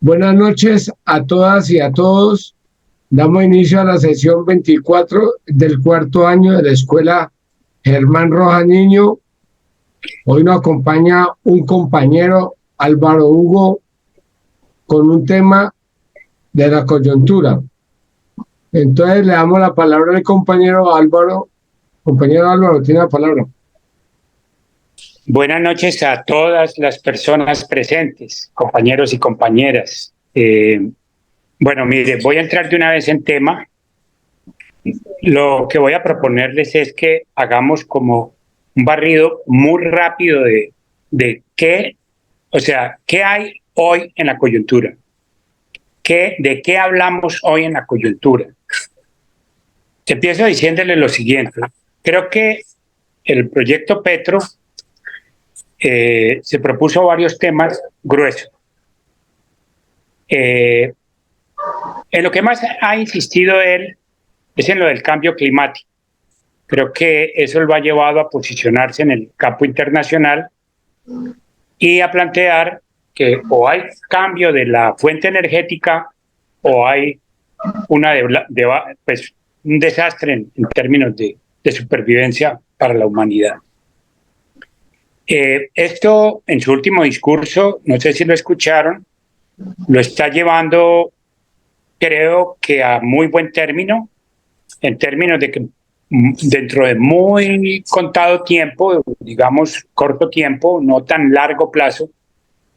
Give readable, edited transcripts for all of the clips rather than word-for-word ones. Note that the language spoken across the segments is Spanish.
Buenas noches a todas y a todos. Damos inicio a la sesión 24 del cuarto año de la Escuela Germán Rojas Niño. Hoy nos acompaña un compañero, Álvaro Hugo, con un tema de la coyuntura. Entonces le damos la palabra al compañero Álvaro. Compañero Álvaro, tiene la palabra. Buenas noches a todas las personas presentes, compañeros y compañeras. Bueno, mire, voy a entrar de una vez en tema. Lo que voy a proponerles es que hagamos como un barrido muy rápido de qué, o sea, qué hay hoy en la coyuntura. ¿De qué hablamos hoy en la coyuntura? Empiezo diciéndole lo siguiente. Creo que el proyecto Petro se propuso varios temas gruesos. En lo que más ha insistido él es en lo del cambio climático. Creo que eso lo ha llevado a posicionarse en el campo internacional y a plantear que o hay cambio de la fuente energética o hay un desastre en términos de supervivencia para la humanidad. Esto en su último discurso, no sé si lo escucharon, lo está llevando, creo que a muy buen término, en términos de que dentro de muy contado tiempo, digamos corto tiempo, no tan largo plazo,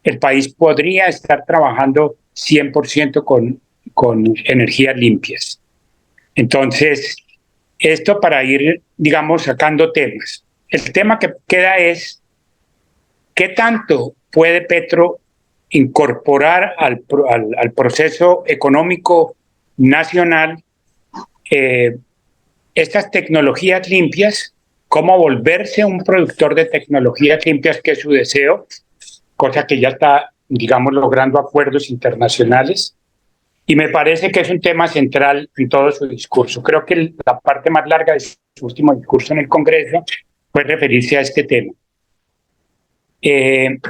el país podría estar trabajando 100% con energías limpias. Entonces, esto para ir, digamos, sacando temas. El tema que queda es ¿qué tanto puede Petro incorporar al proceso económico nacional estas tecnologías limpias? ¿Cómo volverse un productor de tecnologías limpias, que es su deseo? Cosa que ya está, digamos, logrando acuerdos internacionales. Y me parece que es un tema central en todo su discurso. Creo que la parte más larga de su último discurso en el Congreso fue referirse a este tema. El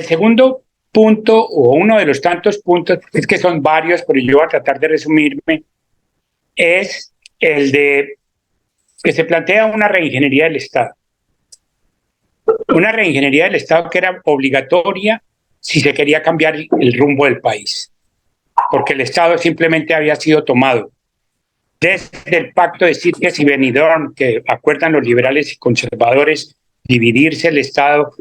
segundo punto, o uno de los tantos puntos, es que son varios, pero yo voy a tratar de resumirme, es el de que se plantea una reingeniería del Estado. Una reingeniería del Estado que era obligatoria si se quería cambiar el rumbo del país, porque el Estado simplemente había sido tomado desde el pacto de Sitges y Benidorm, que acuerdan los liberales y conservadores dividirse el Estado.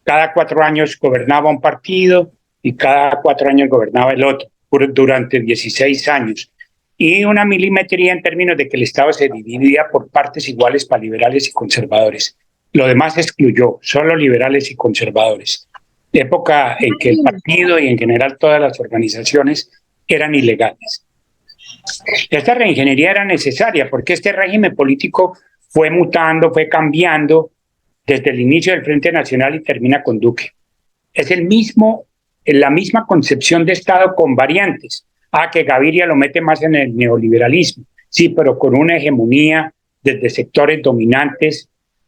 Cada 4 años gobernaba un partido y cada 4 años gobernaba el otro, durante 16 años. Y una milimetría en términos de que el Estado se dividía por partes iguales para liberales y conservadores. Lo demás se excluyó, solo liberales y conservadores. Época en que el partido y en general todas las organizaciones eran ilegales. Esta reingeniería era necesaria porque este régimen político fue mutando, fue cambiando desde el inicio del Frente Nacional y termina con Duque. Es la misma concepción de Estado con variantes. Que Gaviria lo mete más en el neoliberalismo, sí, pero con una hegemonía desde sectores dominantes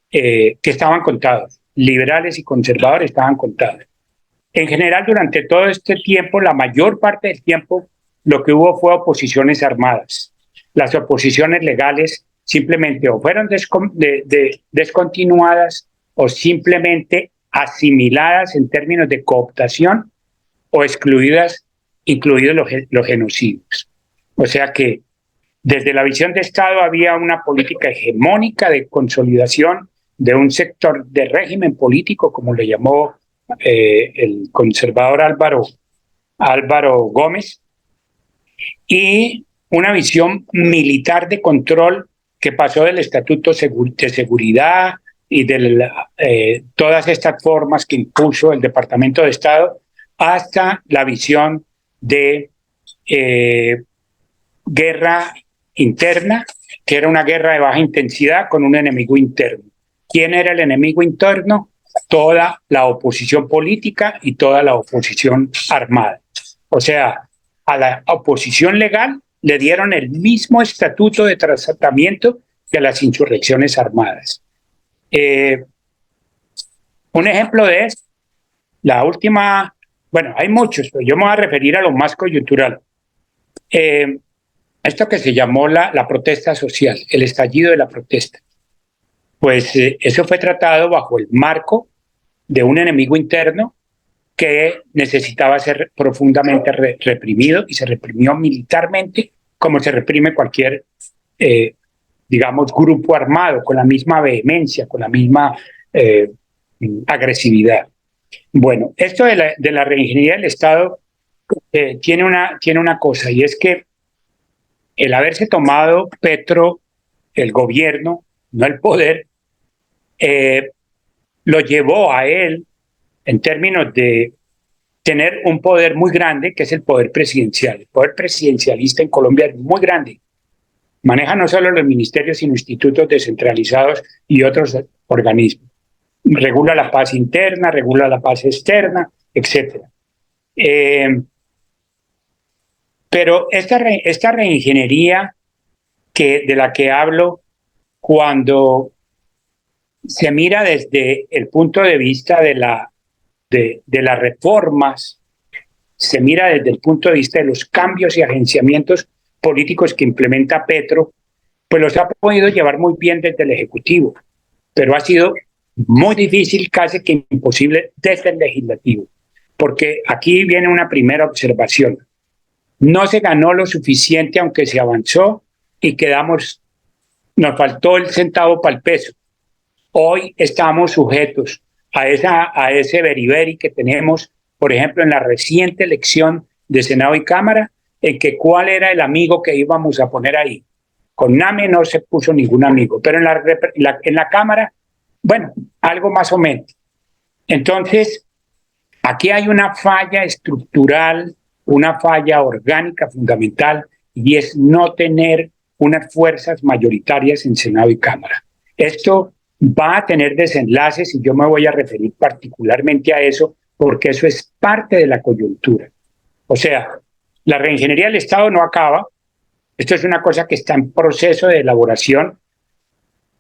que estaban contados. Liberales y conservadores estaban contados. En general, durante todo este tiempo, la mayor parte del tiempo, lo que hubo fue oposiciones armadas. Las oposiciones legales simplemente o fueron descontinuadas o simplemente asimiladas en términos de cooptación o excluidas, incluidos los genocidios. O sea que desde la visión de Estado había una política hegemónica de consolidación de un sector de régimen político, como le llamó el conservador Álvaro Gómez, y una visión militar de control que pasó del Estatuto de Seguridad y de todas estas formas que impuso el Departamento de Estado hasta la visión de guerra interna, que era una guerra de baja intensidad con un enemigo interno. ¿Quién era el enemigo interno? Toda la oposición política y toda la oposición armada. O sea, a la oposición legal le dieron el mismo estatuto de tratamiento que a las insurrecciones armadas. Un ejemplo de esto, la última bueno, hay muchos, pero yo me voy a referir a lo más coyuntural. Esto que se llamó la protesta social, el estallido de la protesta, pues eso fue tratado bajo el marco de un enemigo interno que necesitaba ser profundamente reprimido, y se reprimió militarmente como se reprime cualquier, digamos, grupo armado, con la misma vehemencia, con la misma agresividad. Bueno, esto de la reingeniería del Estado tiene una cosa, y es que el haberse tomado Petro, el gobierno, no el poder, lo llevó a él en términos de tener un poder muy grande, que es el poder presidencial. El poder presidencialista en Colombia es muy grande. Maneja no solo los ministerios, sino institutos descentralizados y otros organismos. Regula la paz interna, regula la paz externa, etc. Pero esta reingeniería de la que hablo, cuando se mira desde el punto de vista de las reformas, se mira desde el punto de vista de los cambios y agenciamientos políticos que implementa Petro, pues los ha podido llevar muy bien desde el Ejecutivo, pero ha sido muy difícil, casi que imposible, desde el Legislativo, porque aquí viene una primera observación. No se ganó lo suficiente, aunque se avanzó, y nos faltó el centavo para el peso. Hoy estamos sujetos a ese beriberi que tenemos, por ejemplo, en la reciente elección de Senado y Cámara, en que cuál era el amigo que íbamos a poner ahí. Con NAME no se puso ningún amigo, pero en la Cámara, bueno, algo más o menos. Entonces, aquí hay una falla estructural, una falla orgánica fundamental, y es no tener unas fuerzas mayoritarias en Senado y Cámara. Esto va a tener desenlaces, y yo me voy a referir particularmente a eso, porque eso es parte de la coyuntura. O sea, la reingeniería del Estado no acaba. Esto es una cosa que está en proceso de elaboración.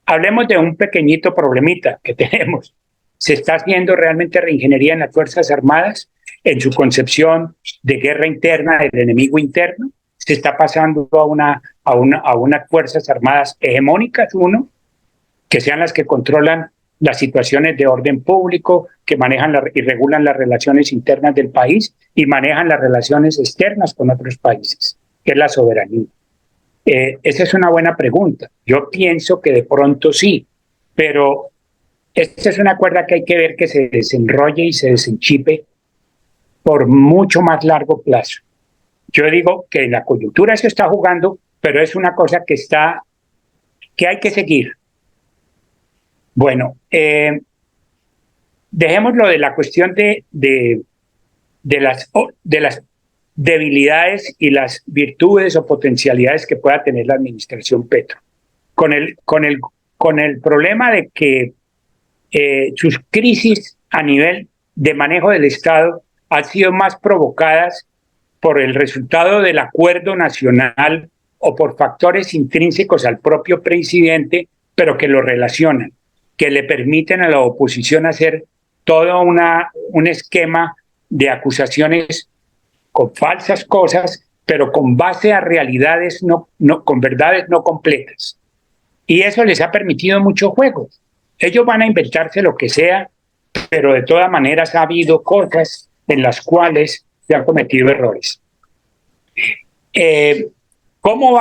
Hablemos de un pequeñito problemita que tenemos. ¿Se está haciendo realmente reingeniería en las Fuerzas Armadas en su concepción de guerra interna del enemigo interno? ¿Se está pasando a unas Fuerzas Armadas hegemónicas, que sean las que controlan las situaciones de orden público, que manejan y regulan las relaciones internas del país y manejan las relaciones externas con otros países, que es la soberanía? Esa es una buena pregunta. Yo pienso que de pronto sí, pero esta es una cuerda que hay que ver que se desenrolle y se desenchipe por mucho más largo plazo. Yo digo que en la coyuntura se está jugando, pero es una cosa que hay que seguir. Bueno, dejémoslo de la cuestión de las debilidades y las virtudes o potencialidades que pueda tener la administración Petro. Con el problema de que sus crisis a nivel de manejo del Estado han sido más provocadas por el resultado del acuerdo nacional o por factores intrínsecos al propio presidente, pero que lo relacionan, que le permiten a la oposición hacer todo un esquema de acusaciones con falsas cosas, pero con base a realidades, con verdades no completas. Y eso les ha permitido mucho juego. Ellos van a inventarse lo que sea, pero de todas maneras ha habido cosas en las cuales se han cometido errores. ¿Cómo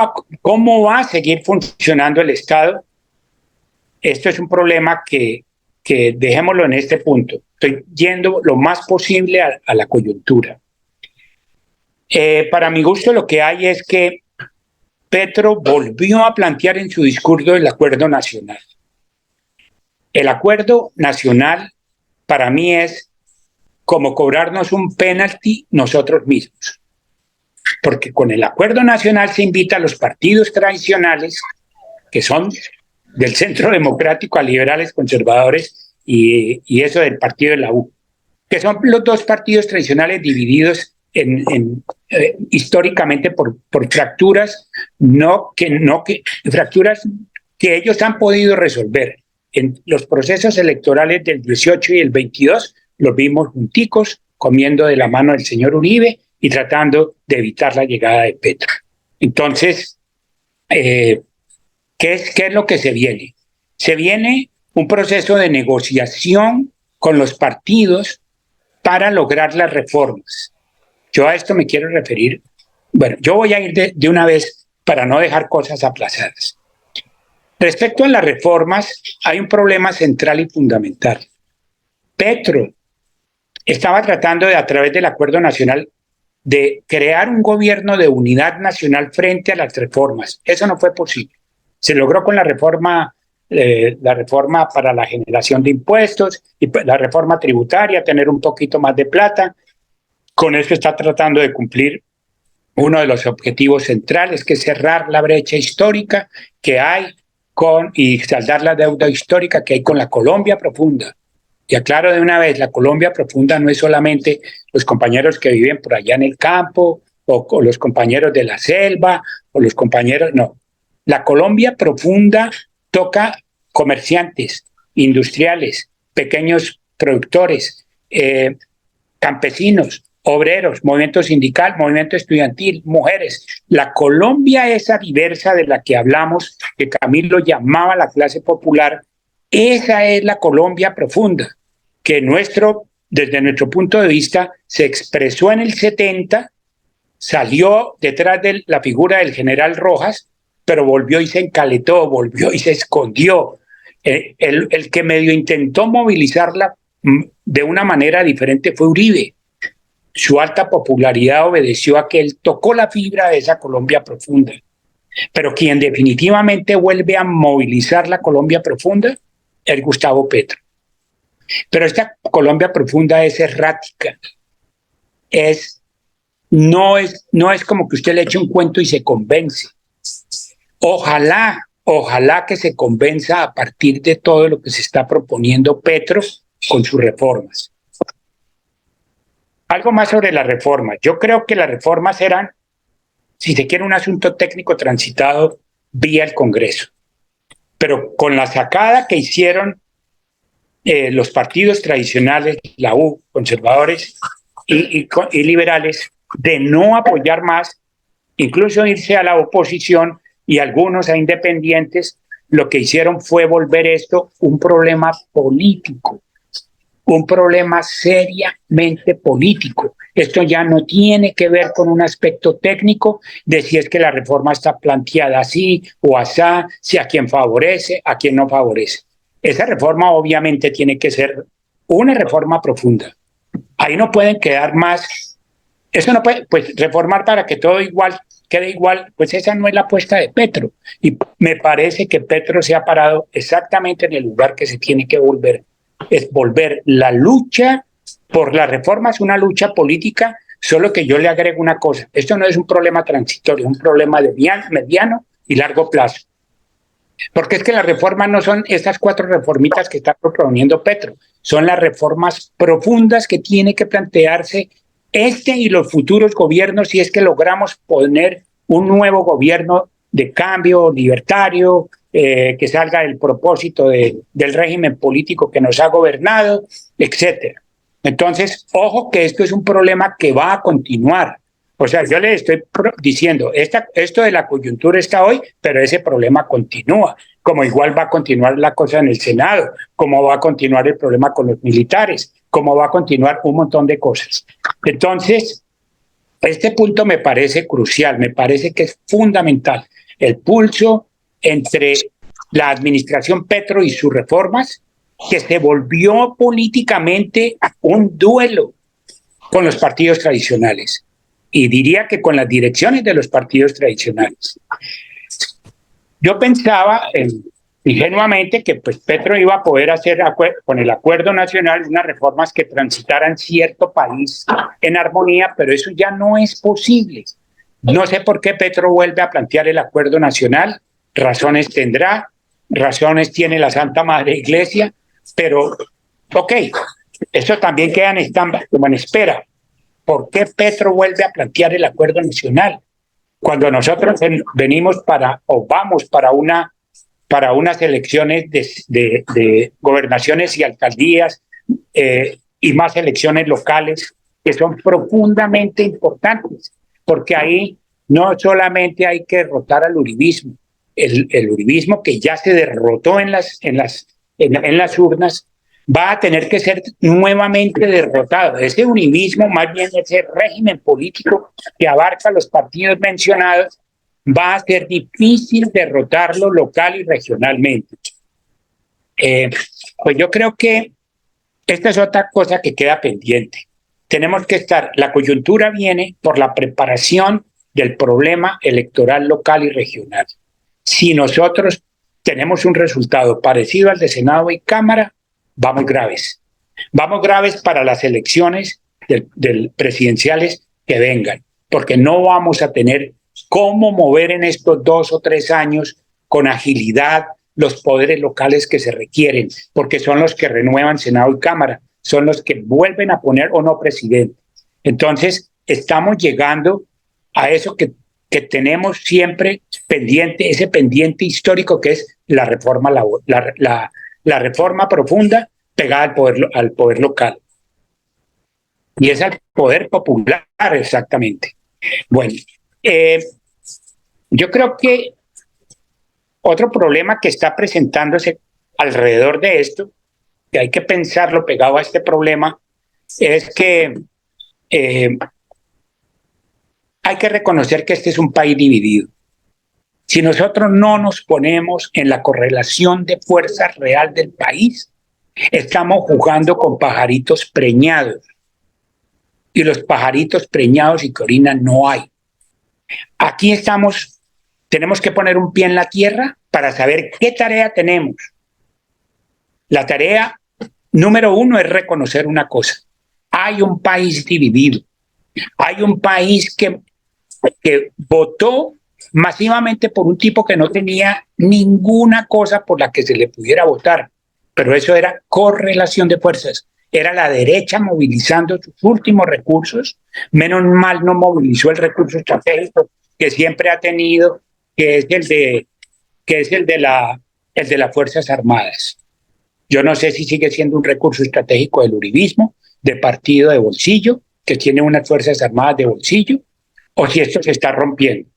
va a seguir funcionando el Estado? Esto es un problema que dejémoslo en este punto. Estoy yendo lo más posible a la coyuntura. Para mi gusto, lo que hay es que Petro volvió a plantear en su discurso el acuerdo nacional. El acuerdo nacional para mí es como cobrarnos un penalti nosotros mismos, porque con el acuerdo nacional se invita a los partidos tradicionales, que son del centro democrático, a liberales, conservadores y eso del partido de la U, que son los dos partidos tradicionales divididos históricamente por fracturas, fracturas que ellos han podido resolver. En los procesos electorales del 18 y el 22 los vimos junticos, comiendo de la mano del señor Uribe y tratando de evitar la llegada de Petro. Entonces, ¿qué es lo que se viene? Se viene un proceso de negociación con los partidos para lograr las reformas. Yo a esto me quiero referir. Bueno, yo voy a ir de una vez para no dejar cosas aplazadas. Respecto a las reformas, hay un problema central y fundamental. Petro estaba tratando de, a través del Acuerdo Nacional, de crear un gobierno de unidad nacional frente a las reformas. Eso no fue posible. Se logró con la reforma para la generación de impuestos y la reforma tributaria, tener un poquito más de plata. Con eso está tratando de cumplir uno de los objetivos centrales, que es cerrar la brecha histórica que hay y saldar la deuda histórica que hay con la Colombia profunda. Y aclaro de una vez, la Colombia profunda no es solamente los compañeros que viven por allá en el campo, o los compañeros de la selva, o los compañeros, no. La Colombia profunda toca comerciantes, industriales, pequeños productores, campesinos, obreros, movimiento sindical, movimiento estudiantil, mujeres. La Colombia esa diversa de la que hablamos, que Camilo llamaba la clase popular, esa es la Colombia profunda, que desde nuestro punto de vista se expresó en el 70, salió detrás de la figura del general Rojas, pero volvió y se encaletó, volvió y se escondió. El que medio intentó movilizarla de una manera diferente fue Uribe. Su alta popularidad obedeció a que él tocó la fibra de esa Colombia profunda. Pero quien definitivamente vuelve a movilizar la Colombia profunda es Gustavo Petro. Pero esta Colombia profunda es errática. No es como que usted le eche un cuento y se convence. Ojalá que se convenza a partir de todo lo que se está proponiendo Petro con sus reformas. Algo más sobre las reformas. Yo creo que las reformas eran, si se quiere, un asunto técnico transitado vía el Congreso. Pero con la sacada que hicieron los partidos tradicionales, la U, conservadores y liberales, de no apoyar más, incluso irse a la oposición y algunos a independientes, lo que hicieron fue volver esto un problema político, un problema seriamente político. Esto ya no tiene que ver con un aspecto técnico de si es que la reforma está planteada así o asá, si a quién favorece, a quién no favorece. Esa reforma obviamente tiene que ser una reforma profunda. Ahí no pueden quedar más. Eso no puede, pues reformar para que todo quede igual, pues esa no es la apuesta de Petro. Y me parece que Petro se ha parado exactamente en el lugar que se tiene que volver. Es volver la lucha por las reformas, una lucha política, solo que yo le agrego una cosa. Esto no es un problema transitorio, es un problema de mediano y largo plazo. Porque es que las reformas no son estas 4 reformitas que está proponiendo Petro, son las reformas profundas que tiene que plantearse y los futuros gobiernos, si es que logramos poner un nuevo gobierno de cambio libertario, que salga del propósito del régimen político que nos ha gobernado, etcétera. Entonces, ojo que esto es un problema que va a continuar. O sea, yo le estoy diciendo, esto de la coyuntura está hoy, pero ese problema continúa. Como igual va a continuar la cosa en el Senado, como va a continuar el problema con los militares, como va a continuar un montón de cosas. Entonces, este punto me parece crucial, me parece que es fundamental. El pulso entre la administración Petro y sus reformas, que se volvió políticamente un duelo con los partidos tradicionales. Y diría que con las direcciones de los partidos tradicionales. Yo pensaba ingenuamente que pues, Petro iba a poder hacer con el Acuerdo Nacional unas reformas que transitaran cierto país en armonía, pero eso ya no es posible. No sé por qué Petro vuelve a plantear el Acuerdo Nacional, razones tendrá, razones tiene la Santa Madre Iglesia, pero ok, eso también queda como en espera. ¿Por qué Petro vuelve a plantear el Acuerdo Nacional? Cuando nosotros vamos para unas elecciones de gobernaciones y alcaldías y más elecciones locales que son profundamente importantes, porque ahí no solamente hay que derrotar al uribismo, el uribismo que ya se derrotó en las urnas, va a tener que ser nuevamente derrotado. Ese uribismo, más bien ese régimen político que abarca los partidos mencionados, va a ser difícil derrotarlo local y regionalmente. Pues yo creo que esta es otra cosa que queda pendiente. Tenemos que estar, la coyuntura viene por la preparación del problema electoral local y regional. Si nosotros tenemos un resultado parecido al de Senado y Cámara, vamos graves. Vamos graves para las elecciones del presidenciales que vengan, porque no vamos a tener cómo mover en estos 2 o 3 años con agilidad los poderes locales que se requieren, porque son los que renuevan Senado y Cámara, son los que vuelven a poner o no presidente. Entonces, estamos llegando a eso que tenemos siempre pendiente, ese pendiente histórico que es la reforma, la reforma profunda pegada al poder local. Y es al poder popular, exactamente. Bueno, yo creo que otro problema que está presentándose alrededor de esto, que hay que pensarlo pegado a este problema, es que hay que reconocer que este es un país dividido. Si nosotros no nos ponemos en la correlación de fuerza real del país, estamos jugando con pajaritos preñados. Y los pajaritos preñados y que orinan no hay. Aquí estamos, tenemos que poner un pie en la tierra para saber qué tarea tenemos. La tarea número 1 es reconocer una cosa. Hay un país dividido. Hay un país que votó masivamente por un tipo que no tenía ninguna cosa por la que se le pudiera votar. Pero eso era correlación de fuerzas. Era la derecha movilizando sus últimos recursos. Menos mal no movilizó el recurso estratégico que siempre ha tenido, que es el de las Fuerzas Armadas. Yo no sé si sigue siendo un recurso estratégico del uribismo, de partido de bolsillo, que tiene unas Fuerzas Armadas de bolsillo, o si esto se está rompiendo.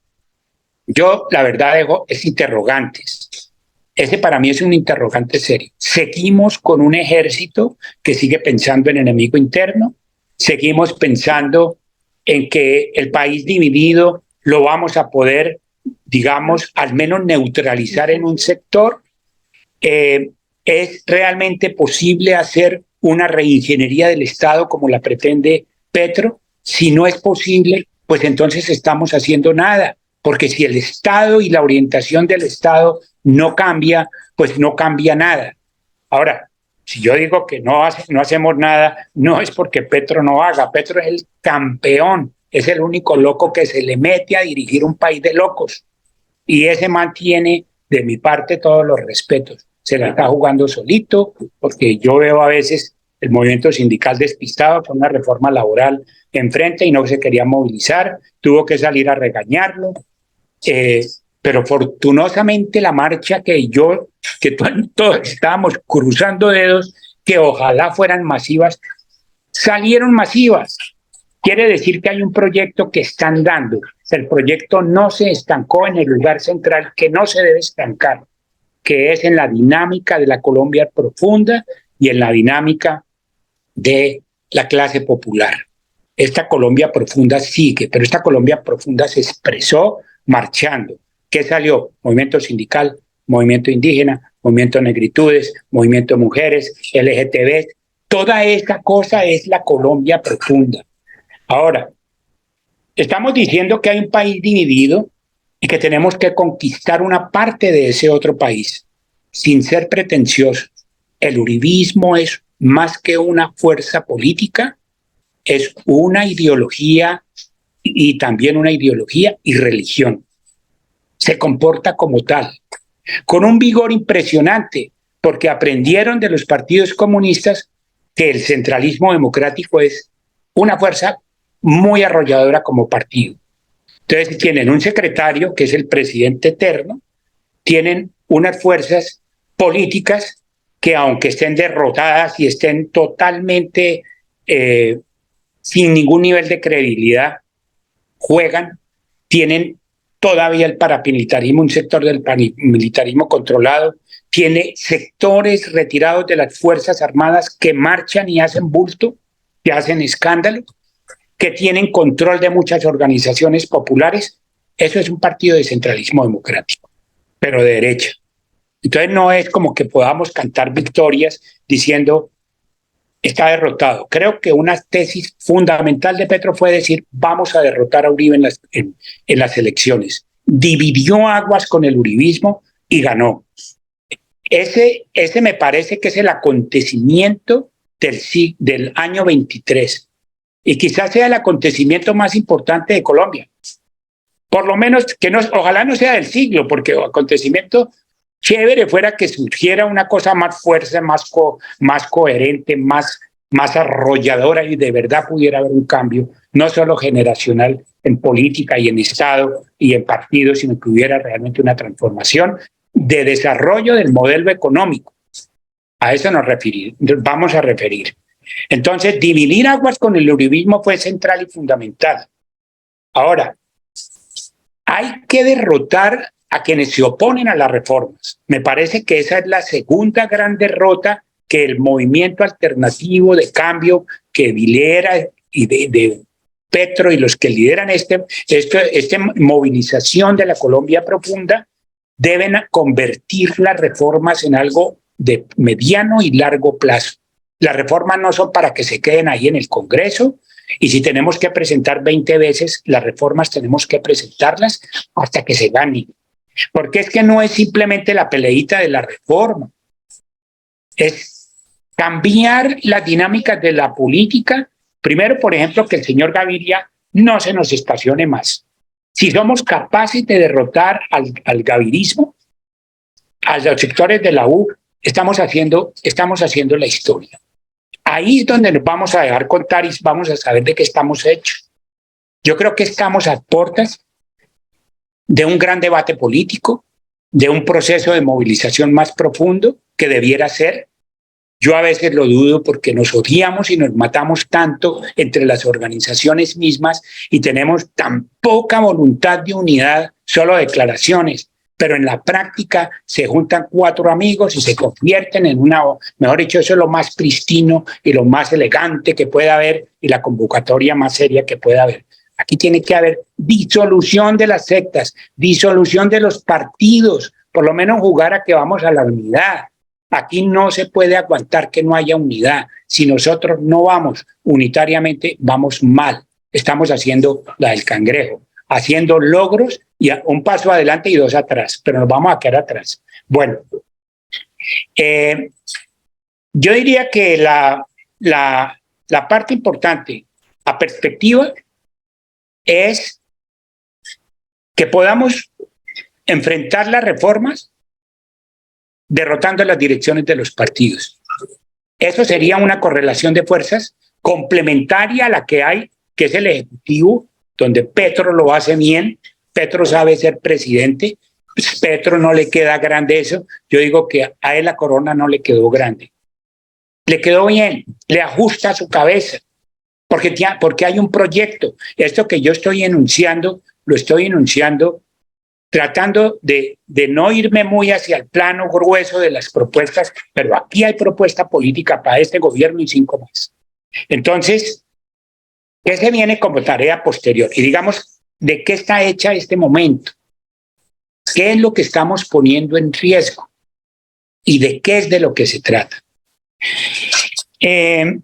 Yo, la verdad, dejo es interrogantes. Ese para mí es un interrogante serio. Seguimos con un ejército que sigue pensando en enemigo interno, seguimos pensando en que el país dividido lo vamos a poder, digamos, al menos neutralizar en un sector. ¿Es realmente posible hacer una reingeniería del Estado como la pretende Petro? Si no es posible, pues entonces estamos haciendo nada, porque si el Estado y la orientación del Estado no cambia, pues no cambia nada. Ahora, si yo digo que no hacemos nada, no es porque Petro no haga. Petro es el campeón, es el único loco que se le mete a dirigir un país de locos. Y ese mantiene, de mi parte, todos los respetos. Se la está jugando solito, porque yo veo a veces el movimiento sindical despistado con una reforma laboral enfrente y no se quería movilizar, tuvo que salir a regañarlo. Pero afortunadamente la marcha que todos estábamos cruzando dedos, que ojalá fueran masivas, salieron masivas. Quiere decir que hay un proyecto que están dando. El proyecto no se estancó en el lugar central que no se debe estancar, que es en la dinámica de la Colombia profunda y en la dinámica de la clase popular. Esta Colombia profunda sigue, pero esta Colombia profunda se expresó marchando. ¿Qué salió? Movimiento sindical, movimiento indígena, movimiento negritudes, movimiento mujeres, LGTB. Toda esta cosa es la Colombia profunda. Ahora, estamos diciendo que hay un país dividido y que tenemos que conquistar una parte de ese otro país, sin ser pretenciosos. El uribismo es más que una fuerza política, es una ideología y también una ideología y religión. Se comporta como tal, con un vigor impresionante, porque aprendieron de los partidos comunistas que el centralismo democrático es una fuerza muy arrolladora como partido. Entonces tienen un secretario que es el presidente eterno, tienen unas fuerzas políticas que aunque estén derrotadas y estén totalmente sin ningún nivel de credibilidad, juegan, tienen todavía el paramilitarismo, un sector del paramilitarismo controlado, tiene sectores retirados de las Fuerzas Armadas que marchan y hacen bulto, que hacen escándalo, que tienen control de muchas organizaciones populares. Eso es un partido de centralismo democrático, pero de derecha. Entonces no es como que podamos cantar victorias diciendo está derrotado. Creo que una tesis fundamental de Petro fue decir vamos a derrotar a Uribe en las elecciones. Dividió aguas con el uribismo y ganó. Ese me parece que es el acontecimiento del año 23 y quizás sea el acontecimiento más importante de Colombia. Por lo menos que ojalá no sea del siglo, porque el acontecimiento chévere fuera que surgiera una cosa más fuerte, más coherente, más arrolladora y de verdad pudiera haber un cambio, no solo generacional en política y en Estado y en partidos, sino que hubiera realmente una transformación de desarrollo del modelo económico. A eso vamos a referir. Entonces, dividir aguas con el uribismo fue central y fundamental. Ahora, hay que derrotar a quienes se oponen a las reformas. Me parece que esa es la segunda gran derrota que el movimiento alternativo de cambio que lidera y de Petro y los que lideran esta movilización de la Colombia profunda deben convertir las reformas en algo de mediano y largo plazo. Las reformas no son para que se queden ahí en el Congreso, y si tenemos que presentar 20 veces las reformas, tenemos que presentarlas hasta que se ganen. Porque es que no es simplemente la peleita de la reforma, es cambiar las dinámicas de la política. Primero, por ejemplo, que el señor Gaviria no se nos estacione más. Si somos capaces de derrotar al gavirismo, a los sectores de la U, estamos haciendo la historia. Ahí es donde nos vamos a dejar contar y vamos a saber de qué estamos hechos. Yo creo que estamos a puertas de un gran debate político, de un proceso de movilización más profundo que debiera ser. Yo a veces lo dudo porque nos odiamos y nos matamos tanto entre las organizaciones mismas y tenemos tan poca voluntad de unidad, solo declaraciones, pero en la práctica se juntan 4 amigos y se convierten en mejor dicho, eso es lo más pristino y lo más elegante que pueda haber y la convocatoria más seria que pueda haber. Aquí tiene que haber disolución de las sectas, disolución de los partidos, por lo menos jugar a que vamos a la unidad. Aquí no se puede aguantar que no haya unidad. Si nosotros no vamos unitariamente, vamos mal. Estamos haciendo la del cangrejo, haciendo logros y un paso adelante y 2 atrás, pero nos vamos a quedar atrás. Bueno, yo diría que la parte importante a perspectiva es que podamos enfrentar las reformas derrotando las direcciones de los partidos. Eso sería una correlación de fuerzas complementaria a la que hay, que es el Ejecutivo, donde Petro lo hace bien, Petro sabe ser presidente, pues Petro no le queda grande eso. Yo digo que a él la corona no le quedó grande. Le quedó bien, le ajusta a su cabeza, porque hay un proyecto. Esto que yo estoy enunciando, lo estoy enunciando tratando de no irme muy hacia el plano grueso de las propuestas, pero aquí hay propuesta política para este gobierno y 5 más. Entonces, ¿qué se viene como tarea posterior? Y digamos, ¿de qué está hecha este momento? ¿Qué es lo que estamos poniendo en riesgo? ¿Y de qué es de lo que se trata? Un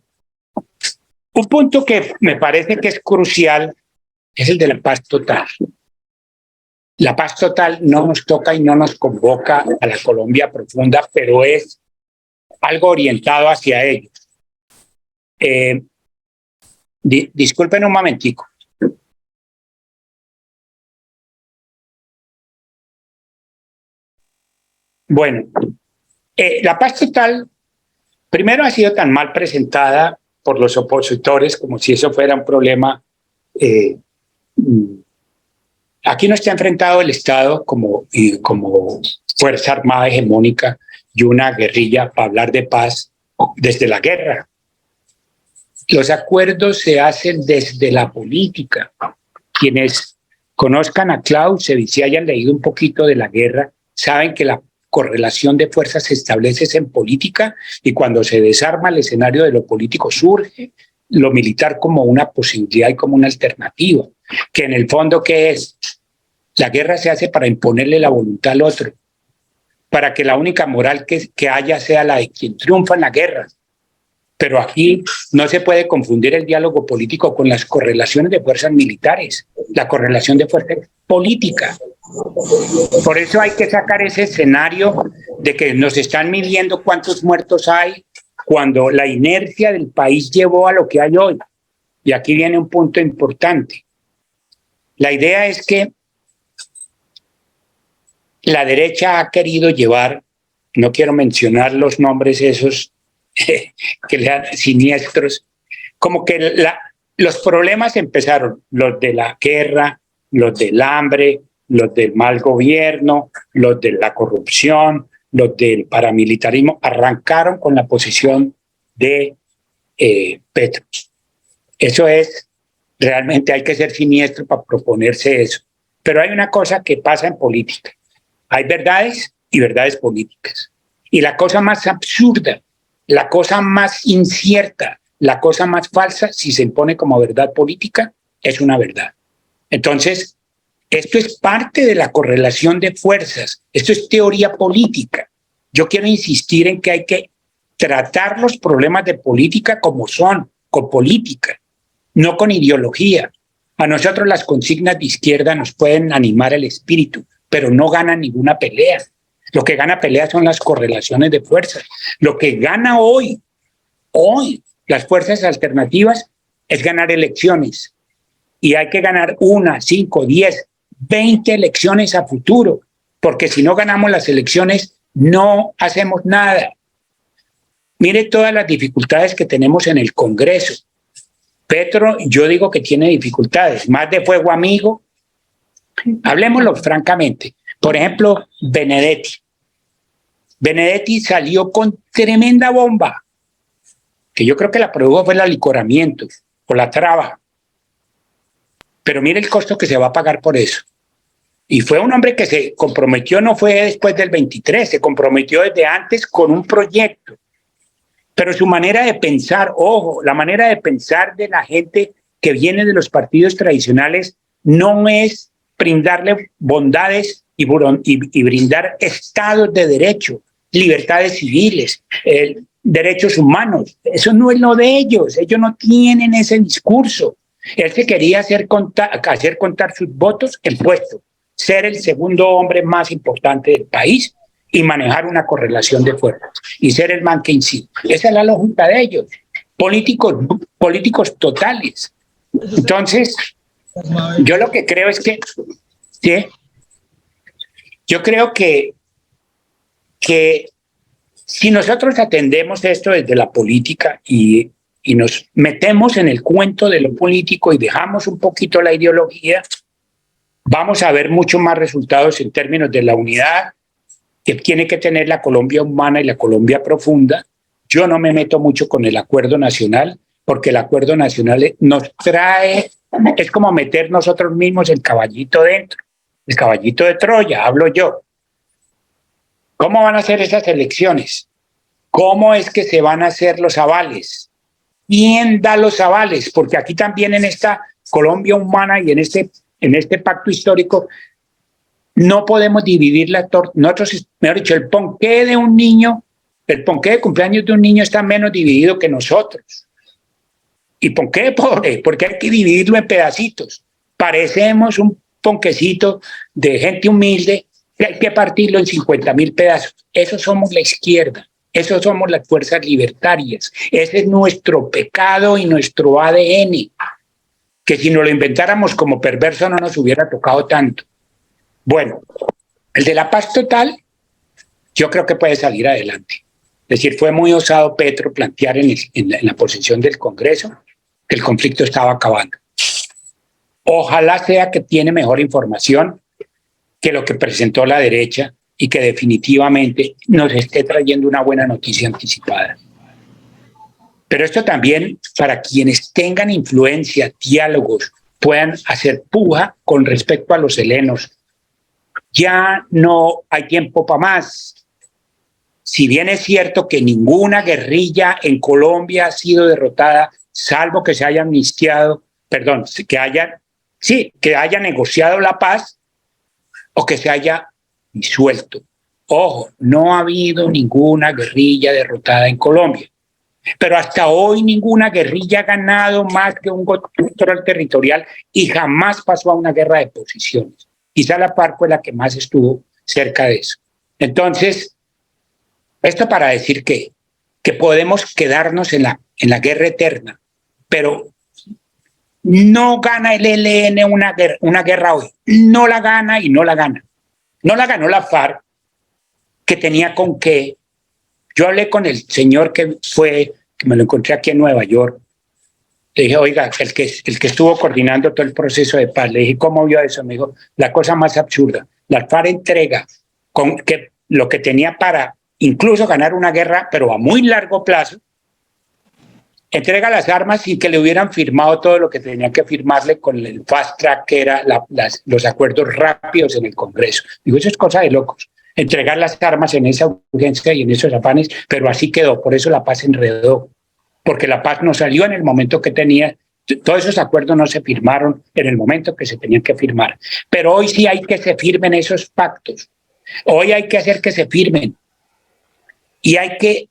punto que me parece que es crucial es el de la paz total. La paz total no nos toca y no nos convoca a la Colombia profunda, pero es algo orientado hacia ellos. Disculpen un momentico. Bueno, la paz total primero ha sido tan mal presentada por los opositores como si eso fuera un problema. Aquí no está enfrentado el Estado como fuerza armada hegemónica y una guerrilla para hablar de paz desde la guerra. los acuerdos se hacen desde la política. Quienes conozcan a Clausewitz y hayan leído un poquito de la guerra, saben que la correlación de fuerzas se establece en política y cuando se desarma el escenario de lo político surge lo militar como una posibilidad y como una alternativa, que en el fondo, ¿qué es? La guerra se hace para imponerle la voluntad al otro, para que la única moral que haya sea la de quien triunfa en la guerra. Pero aquí no se puede confundir el diálogo político con las correlaciones de fuerzas militares. La correlación de fuerzas es política. Por eso hay que sacar ese escenario de que nos están midiendo cuántos muertos hay cuando la inercia del país llevó a lo que hay hoy. Y aquí viene un punto importante. La idea es que la derecha ha querido llevar, no quiero mencionar los nombres esos que le dan siniestros, como que los problemas empezaron, los de la guerra, los del hambre, los del mal gobierno, los de la corrupción, los del paramilitarismo, arrancaron con la posición de Petro. Eso es, realmente hay que ser siniestro para proponerse eso. Pero hay una cosa que pasa en política. Hay verdades y verdades políticas. Y la cosa más absurda, la cosa más incierta, la cosa más falsa, si se impone como verdad política, es una verdad. Entonces, esto es parte de la correlación de fuerzas. Esto es teoría política. Yo quiero insistir en que hay que tratar los problemas de política como son, con política, no con ideología. A nosotros las consignas de izquierda nos pueden animar el espíritu, pero no ganan ninguna pelea. Lo que gana pelea son las correlaciones de fuerzas. Lo que gana hoy, las fuerzas alternativas es ganar elecciones. Y hay que ganar 1, 5, 10, 20 elecciones a futuro, porque si no ganamos las elecciones, no hacemos nada. Mire todas las dificultades que tenemos en el Congreso. Petro, yo digo que tiene dificultades, más de fuego amigo. Hablemoslo francamente. Por ejemplo, Benedetti. Benedetti salió con tremenda bomba, que yo creo que la produjo fue el alicoramiento o la traba. Pero mire el costo que se va a pagar por eso. Y fue un hombre que se comprometió, no fue después del 23, se comprometió desde antes con un proyecto. Pero su manera de pensar, ojo, la manera de pensar de la gente que viene de los partidos tradicionales no es brindarle bondades y brindar estados de derecho, libertades civiles, derechos humanos. Eso no es lo de ellos. Ellos no tienen ese discurso. Él se quería hacer contar sus votos en puesto, ser el segundo hombre más importante del país y manejar una correlación de fuerzas y ser el man que incide. Esa es la lógica de ellos. Políticos totales. Entonces, yo lo que creo es que ¿sí? Yo creo que si nosotros atendemos esto desde la política y nos metemos en el cuento de lo político y dejamos un poquito la ideología, vamos a ver mucho más resultados en términos de la unidad que tiene que tener la Colombia humana y la Colombia profunda. Yo no me meto mucho con el acuerdo nacional, porque el acuerdo nacional nos trae, es como meter nosotros mismos el caballito dentro. El caballito de Troya, hablo yo. ¿Cómo van a ser esas elecciones? ¿Cómo es que se van a hacer los avales? ¿Quién da los avales? Porque aquí también en esta Colombia humana y en este pacto histórico no podemos dividir la torta. Nosotros, mejor dicho, el ponqué de un niño, el ponqué de cumpleaños de un niño está menos dividido que nosotros. ¿Y ponqué de pobre? Porque hay que dividirlo en pedacitos. Parecemos un ponquecito de gente humilde que hay que partirlo en 50.000 pedazos. Eso somos la izquierda, eso somos las fuerzas libertarias, ese es nuestro pecado y nuestro ADN, que si nos lo inventáramos como perverso no nos hubiera tocado tanto. Bueno, el de la paz total, yo creo que puede salir adelante. Es decir, fue muy osado Petro plantear en la posición del Congreso que el conflicto estaba acabando. Ojalá sea que tiene mejor información que lo que presentó la derecha y que definitivamente nos esté trayendo una buena noticia anticipada. Pero esto también para quienes tengan influencia, diálogos, puedan hacer puja con respecto a los helenos. Ya no hay tiempo para más. Si bien es cierto que ninguna guerrilla en Colombia ha sido derrotada, salvo que se haya amnistiado, perdón, que haya negociado la paz o que se haya disuelto. Ojo, no ha habido ninguna guerrilla derrotada en Colombia. Pero hasta hoy ninguna guerrilla ha ganado más que un control territorial y jamás pasó a una guerra de posiciones. Quizá la FARC fue la que más estuvo cerca de eso. Entonces, esto para decir que podemos quedarnos en la guerra eterna, pero no gana el ELN una guerra hoy. No la gana y no la gana. No la ganó la FARC, que tenía con qué. Yo hablé con el señor que me lo encontré aquí en Nueva York. Le dije, oiga, el que estuvo coordinando todo el proceso de paz. Le dije, ¿cómo vio eso? Me dijo, la cosa más absurda. La FARC entrega lo que tenía para incluso ganar una guerra, pero a muy largo plazo, entrega las armas sin que le hubieran firmado todo lo que tenía que firmarle con el fast track, que era los acuerdos rápidos en el Congreso. Digo, eso es cosa de locos. Entregar las armas en esa urgencia y en esos afanes, pero así quedó. Por eso la paz se enredó, porque la paz no salió en el momento que tenía. Todos esos acuerdos no se firmaron en el momento que se tenían que firmar. Pero hoy sí hay que se firmen esos pactos. Hoy hay que hacer que se firmen. Y hay que,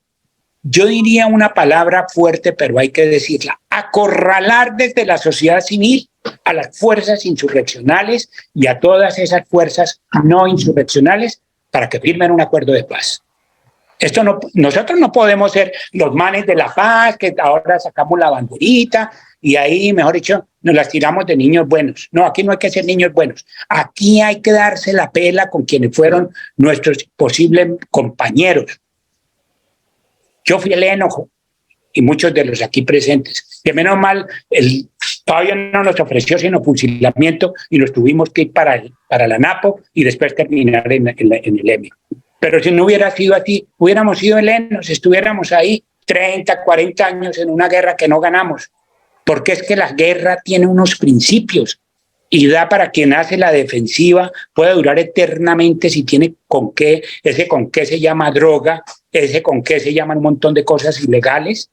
yo diría una palabra fuerte, pero hay que decirla, acorralar desde la sociedad civil a las fuerzas insurreccionales y a todas esas fuerzas no insurreccionales para que firmen un acuerdo de paz. Nosotros no podemos ser los manes de la paz, que ahora sacamos la banderita y ahí, mejor dicho, nos las tiramos de niños buenos. No, aquí no hay que ser niños buenos. Aquí hay que darse la pela con quienes fueron nuestros posibles compañeros. Yo fui el enojo y muchos de los aquí presentes, que menos mal todavía no nos ofreció sino fusilamiento y nos tuvimos que ir para la Napo y después terminar en el EMI. Pero si no hubiera sido así, hubiéramos sido helenos, estuviéramos ahí 30, 40 años en una guerra que no ganamos, porque es que la guerra tiene unos principios y da para quien hace la defensiva, puede durar eternamente si tiene con qué, ese con qué se llama droga, ese con qué se llaman un montón de cosas ilegales,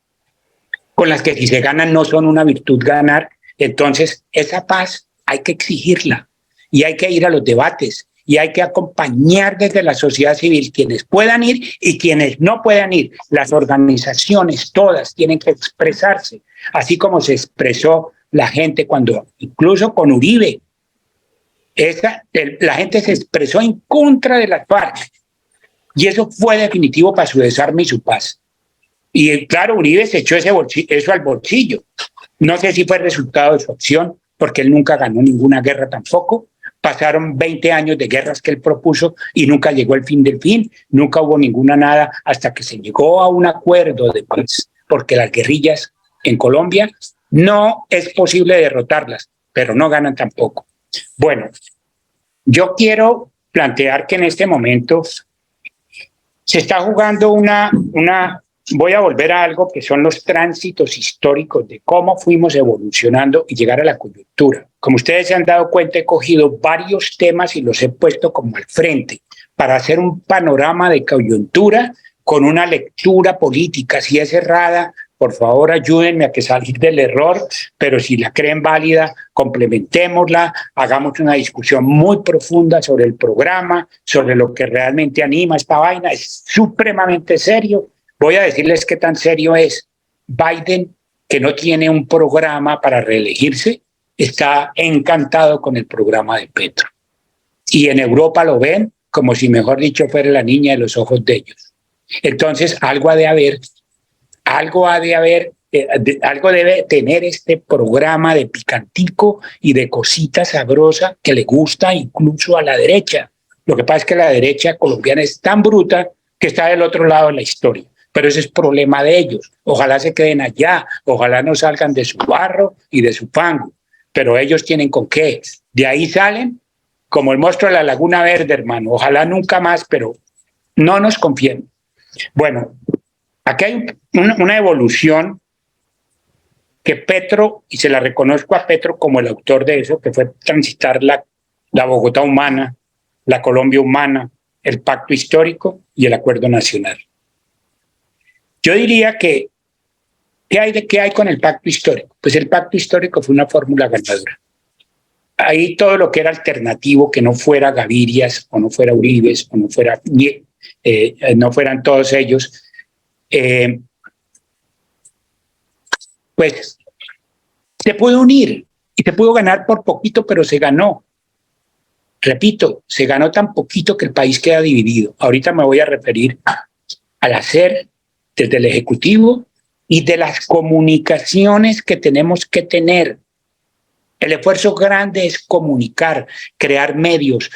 con las que si se ganan no son una virtud ganar. Entonces esa paz hay que exigirla y hay que ir a los debates y hay que acompañar desde la sociedad civil quienes puedan ir y quienes no puedan ir. Las organizaciones todas tienen que expresarse, así como se expresó la gente cuando, incluso con Uribe, la gente se expresó en contra de las FARC y eso fue definitivo para su desarme y su paz. Y claro, Uribe se echó eso al bolsillo. No sé si fue el resultado de su acción, porque él nunca ganó ninguna guerra tampoco. Pasaron 20 años de guerras que él propuso y nunca llegó el fin del fin, nunca hubo ninguna nada hasta que se llegó a un acuerdo de paz, porque las guerrillas en Colombia no es posible derrotarlas, pero no ganan tampoco. Bueno, yo quiero plantear que en este momento se está jugando voy a volver a algo que son los tránsitos históricos de cómo fuimos evolucionando y llegar a la coyuntura. Como ustedes se han dado cuenta, he cogido varios temas y los he puesto como al frente para hacer un panorama de coyuntura con una lectura política. Si es errada, por favor ayúdenme a que salir del error, pero si la creen válida, complementémosla, hagamos una discusión muy profunda sobre el programa, sobre lo que realmente anima esta vaina. Es supremamente serio. Voy a decirles qué tan serio es. Biden, que no tiene un programa para reelegirse, está encantado con el programa de Petro. Y en Europa lo ven como si, mejor dicho, fuera la niña de los ojos de ellos. Entonces, algo debe tener este programa de picantico y de cosita sabrosa que le gusta incluso a la derecha. Lo que pasa es que la derecha colombiana es tan bruta que está del otro lado de la historia. Pero ese es problema de ellos. Ojalá se queden allá, ojalá no salgan de su barro y de su fango. Pero ellos tienen con qué. De ahí salen como el monstruo de la Laguna Verde, hermano. Ojalá nunca más, pero no nos confiemos. Bueno, aquí hay una evolución que Petro, y se la reconozco a Petro como el autor de eso, que fue transitar la Bogotá humana, la Colombia humana, el pacto histórico y el acuerdo nacional. Yo diría que, ¿qué hay con el pacto histórico? Pues el pacto histórico fue una fórmula ganadora. Ahí todo lo que era alternativo, que no fuera Gavirias, o no fuera Uribes, o no fuera, no fueran todos ellos, pues se pudo unir y se pudo ganar por poquito, pero se ganó. Repito, se ganó tan poquito que el país queda dividido. Ahorita me voy a referir al hacer desde el Ejecutivo y de las comunicaciones que tenemos que tener. El esfuerzo grande es comunicar, crear medios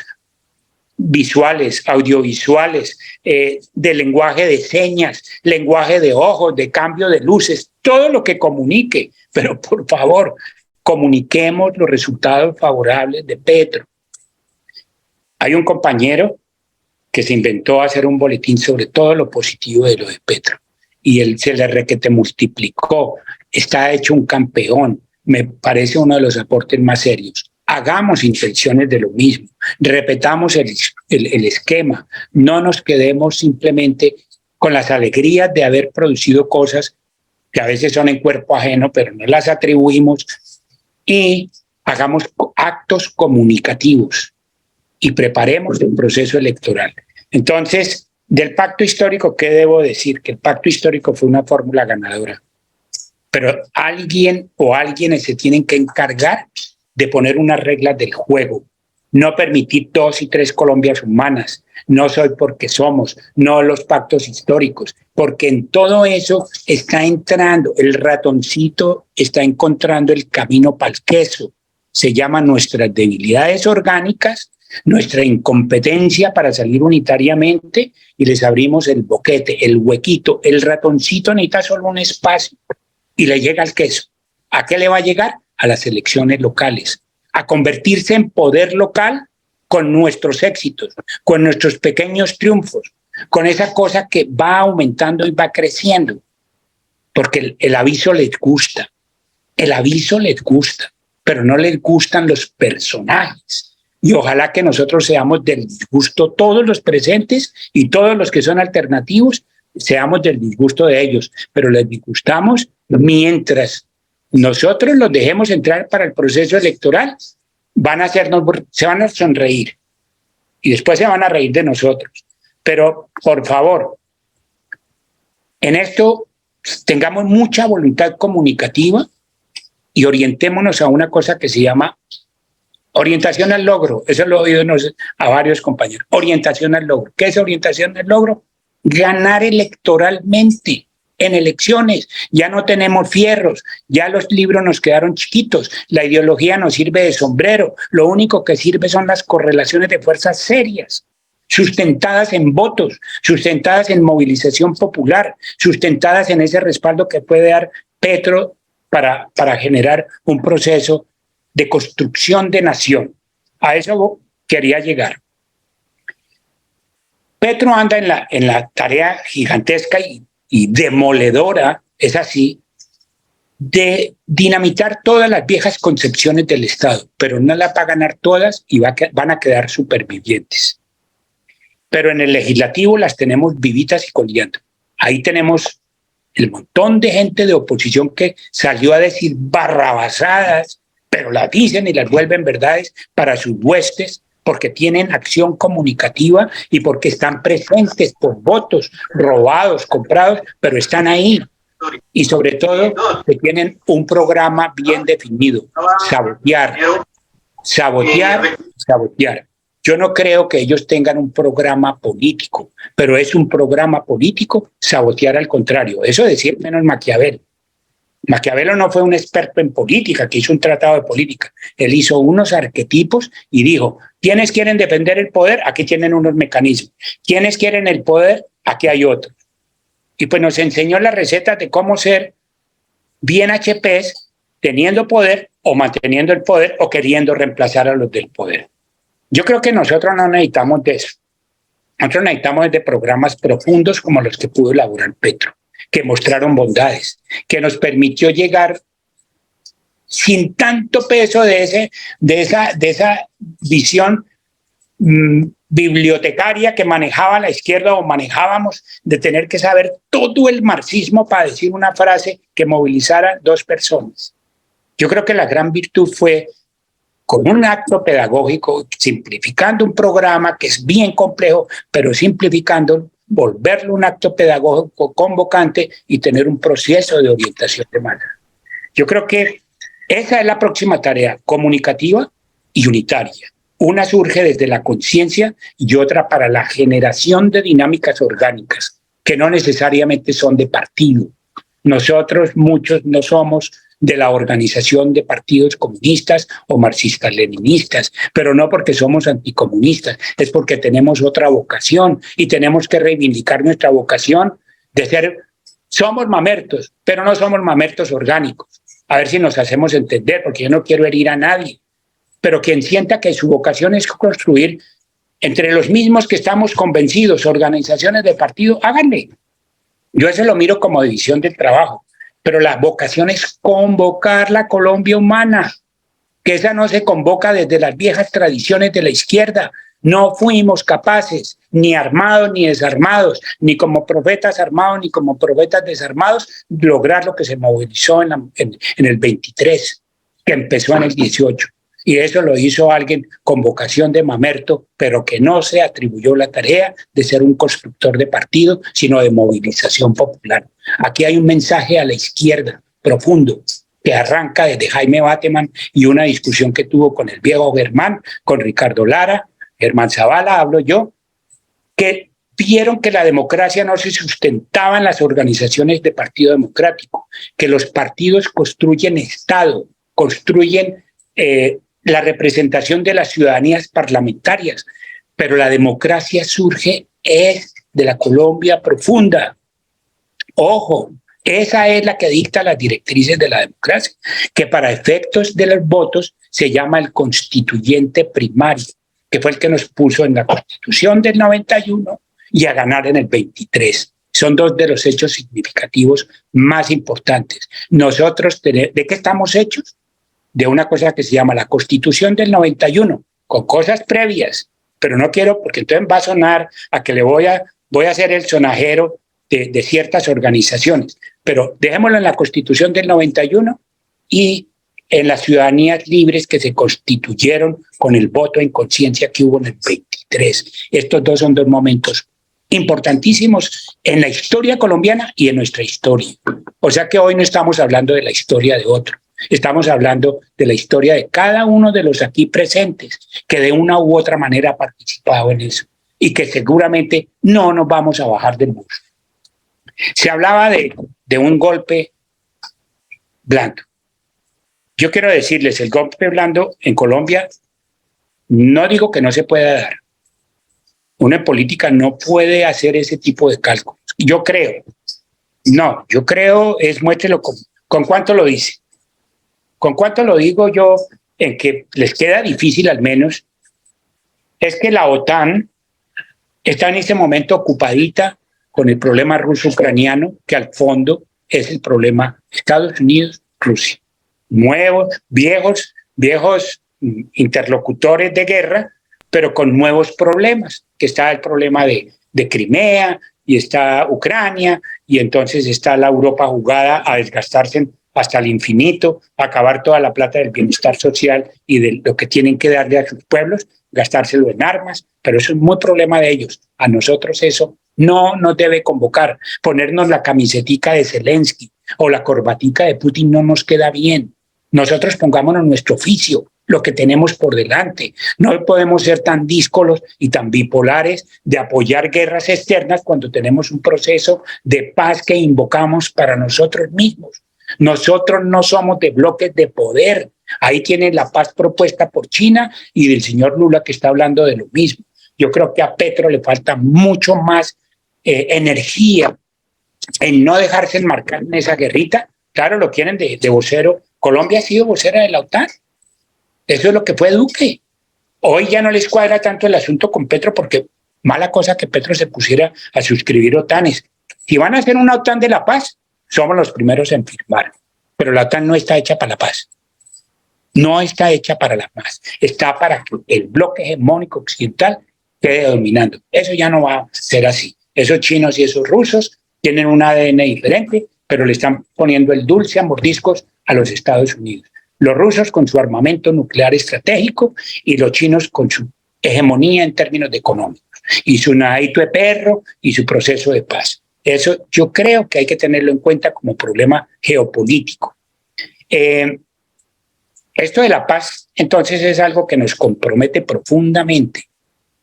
visuales, audiovisuales, de lenguaje de señas, lenguaje de ojos, de cambio de luces, todo lo que comunique. Pero por favor, comuniquemos los resultados favorables de Petro. Hay un compañero que se inventó hacer un boletín sobre todo lo positivo de lo de Petro y él se le requete multiplicó, está hecho un campeón, me parece uno de los aportes más serios. Hagamos intenciones de lo mismo, repetamos el esquema, no nos quedemos simplemente con las alegrías de haber producido cosas que a veces son en cuerpo ajeno, pero no las atribuimos, y hagamos actos comunicativos y preparemos el proceso electoral. Entonces, del pacto histórico, ¿qué debo decir? Que el pacto histórico fue una fórmula ganadora, pero alguien o alguienes se tienen que encargar de poner unas reglas del juego, no permitir 2 y 3 Colombias humanas, no soy porque somos, no los pactos históricos, porque en todo eso está entrando, el ratoncito está encontrando el camino para el queso, se llaman nuestras debilidades orgánicas, nuestra incompetencia para salir unitariamente y les abrimos el boquete, el huequito, el ratoncito necesita solo un espacio y le llega el queso. ¿A qué le va a llegar? A las elecciones locales, a convertirse en poder local con nuestros éxitos, con nuestros pequeños triunfos, con esa cosa que va aumentando y va creciendo, porque el aviso les gusta, pero no les gustan los personajes. Y ojalá que nosotros seamos del disgusto, todos los presentes y todos los que son alternativos, seamos del disgusto de ellos, pero les disgustamos mientras nosotros los dejemos entrar para el proceso electoral, se van a sonreír y después se van a reír de nosotros. Pero, por favor, en esto tengamos mucha voluntad comunicativa y orientémonos a una cosa que se llama orientación al logro. Eso lo he oído a varios compañeros. Orientación al logro. ¿Qué es orientación al logro? Ganar electoralmente en elecciones. Ya no tenemos fierros, ya los libros nos quedaron chiquitos, la ideología nos sirve de sombrero, lo único que sirve son las correlaciones de fuerzas serias, sustentadas en votos, sustentadas en movilización popular, sustentadas en ese respaldo que puede dar Petro para generar un proceso de construcción de nación. A eso quería llegar. Petro anda en la tarea gigantesca y demoledora, es así, de dinamitar todas las viejas concepciones del Estado, pero no las va a ganar todas y van a quedar supervivientes. Pero en el legislativo las tenemos vivitas y coleando. Ahí tenemos el montón de gente de oposición que salió a decir barrabasadas, pero las dicen y las vuelven verdades para sus huestes, porque tienen acción comunicativa y porque están presentes por votos robados, comprados, pero están ahí. Y sobre todo, que tienen un programa bien definido. Sabotear. Yo no creo que ellos tengan un programa político, pero es un programa político sabotear al contrario. Eso decir menos Maquiavelo. Maquiavelo no fue un experto en política, que hizo un tratado de política. Él hizo unos arquetipos y dijo, ¿quiénes quieren defender el poder? Aquí tienen unos mecanismos. ¿Quiénes quieren el poder? Aquí hay otros. Y pues nos enseñó las recetas de cómo ser bien HPs, teniendo poder o manteniendo el poder o queriendo reemplazar a los del poder. Yo creo que nosotros no necesitamos de eso. Nosotros necesitamos de programas profundos como los que pudo elaborar Petro, que mostraron bondades, que nos permitió llegar sin tanto peso de esa visión bibliotecaria que manejaba la izquierda o manejábamos, de tener que saber todo el marxismo para decir una frase que movilizara dos personas. Yo creo que la gran virtud fue, con un acto pedagógico, simplificando un programa que es bien complejo, pero simplificando, volverlo un acto pedagógico convocante y tener un proceso de orientación de masa. Yo creo que esa es la próxima tarea, comunicativa y unitaria. Una surge desde la conciencia y otra para la generación de dinámicas orgánicas, que no necesariamente son de partido. Nosotros, muchos, no somos de la organización de partidos comunistas o marxistas-leninistas, pero no porque somos anticomunistas, es porque tenemos otra vocación y tenemos que reivindicar nuestra vocación de ser, somos mamertos, pero no somos mamertos orgánicos. A ver si nos hacemos entender, porque yo no quiero herir a nadie, pero quien sienta que su vocación es construir entre los mismos que estamos convencidos, organizaciones de partido, háganle. Yo eso lo miro como división del trabajo. Pero la vocación es convocar la Colombia humana, que esa no se convoca desde las viejas tradiciones de la izquierda. No fuimos capaces, ni armados ni desarmados, ni como profetas armados ni como profetas desarmados, lograr lo que se movilizó en el 23, que empezó en el 18. Y eso lo hizo alguien con vocación de mamerto, pero que no se atribuyó la tarea de ser un constructor de partido, sino de movilización popular. Aquí hay un mensaje a la izquierda profundo, que arranca desde Jaime Bateman y una discusión que tuvo con el viejo Germán, con Ricardo Lara, Germán Zavala, hablo yo, que vieron que la democracia no se sustentaba en las organizaciones de partido democrático, que los partidos construyen Estado, construyen la representación de las ciudadanías parlamentarias, pero la democracia surge es de la Colombia profunda. Ojo, esa es la que dicta las directrices de la democracia, que para efectos de los votos se llama el constituyente primario, que fue el que nos puso en la Constitución del 91 y a ganar en el 23. Son dos de los hechos significativos más importantes. Nosotros, ¿de qué estamos hechos? De una cosa que se llama la Constitución del 91, con cosas previas, pero no quiero, porque entonces va a sonar a que le voy a hacer el sonajero de ciertas organizaciones, pero dejémoslo en la Constitución del 91 y en las ciudadanías libres que se constituyeron con el voto en conciencia que hubo en el 23. Estos dos son dos momentos importantísimos en la historia colombiana y en nuestra historia. O sea que hoy no estamos hablando de la historia de otro, estamos hablando de la historia de cada uno de los aquí presentes, que de una u otra manera ha participado en eso y que seguramente no nos vamos a bajar del bus. Se hablaba de un golpe blando. Yo quiero decirles, el golpe blando en Colombia, no digo que no se pueda dar. Una política no puede hacer ese tipo de cálculos. Yo creo, muéstrelo con cuánto lo dice. Con cuánto lo digo yo, en que les queda difícil al menos, es que la OTAN está en este momento ocupadita con el problema ruso-ucraniano, que al fondo es el problema Estados Unidos-Rusia. Nuevos, viejos interlocutores de guerra, pero con nuevos problemas, que está el problema de Crimea, y está Ucrania, y entonces está la Europa jugada a desgastarse hasta el infinito, a acabar toda la plata del bienestar social y de lo que tienen que darle a sus pueblos, gastárselo en armas, pero eso es muy problema de ellos. A nosotros eso no nos debe convocar. Ponernos la camisetica de Zelensky o la corbatica de Putin no nos queda bien. Nosotros pongámonos nuestro oficio, lo que tenemos por delante. No podemos ser tan díscolos y tan bipolares de apoyar guerras externas cuando tenemos un proceso de paz que invocamos para nosotros mismos. Nosotros no somos de bloques de poder. Ahí tienen la paz propuesta por China y del señor Lula, que está hablando de lo mismo. Yo creo que a Petro le falta mucho más energía en no dejarse enmarcar en esa guerrita. Claro, lo quieren de vocero. Colombia ha sido vocera de la OTAN. Eso es lo que fue Duque. Hoy ya no les cuadra tanto el asunto con Petro, porque mala cosa que Petro se pusiera a suscribir OTANes. Si van a hacer una OTAN de la paz, somos los primeros en firmar. Pero la OTAN no está hecha para la paz. No está hecha para la paz, está para que el bloque hegemónico occidental quede dominando. Eso ya no va a ser así. Esos chinos y esos rusos tienen un ADN diferente, pero le están poniendo el dulce a mordiscos a los Estados Unidos. Los rusos con su armamento nuclear estratégico y los chinos con su hegemonía en términos económicos y su nadadito de perro y su proceso de paz. Eso yo creo que hay que tenerlo en cuenta como problema geopolítico. Esto de la paz, entonces, es algo que nos compromete profundamente,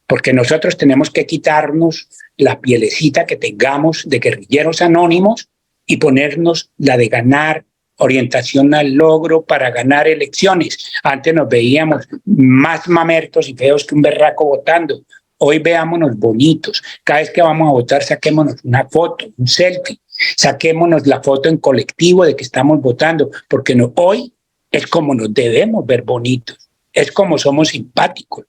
porque nosotros tenemos que quitarnos la pielecita que tengamos de guerrilleros anónimos y ponernos la de ganar, orientación al logro para ganar elecciones. Antes nos veíamos más mamertos y feos que un berraco votando. Hoy veámonos bonitos. Cada vez que vamos a votar, saquémonos una foto, un selfie. Saquémonos la foto en colectivo de que estamos votando, porque no, hoy es como nos debemos ver bonitos, es como somos simpáticos.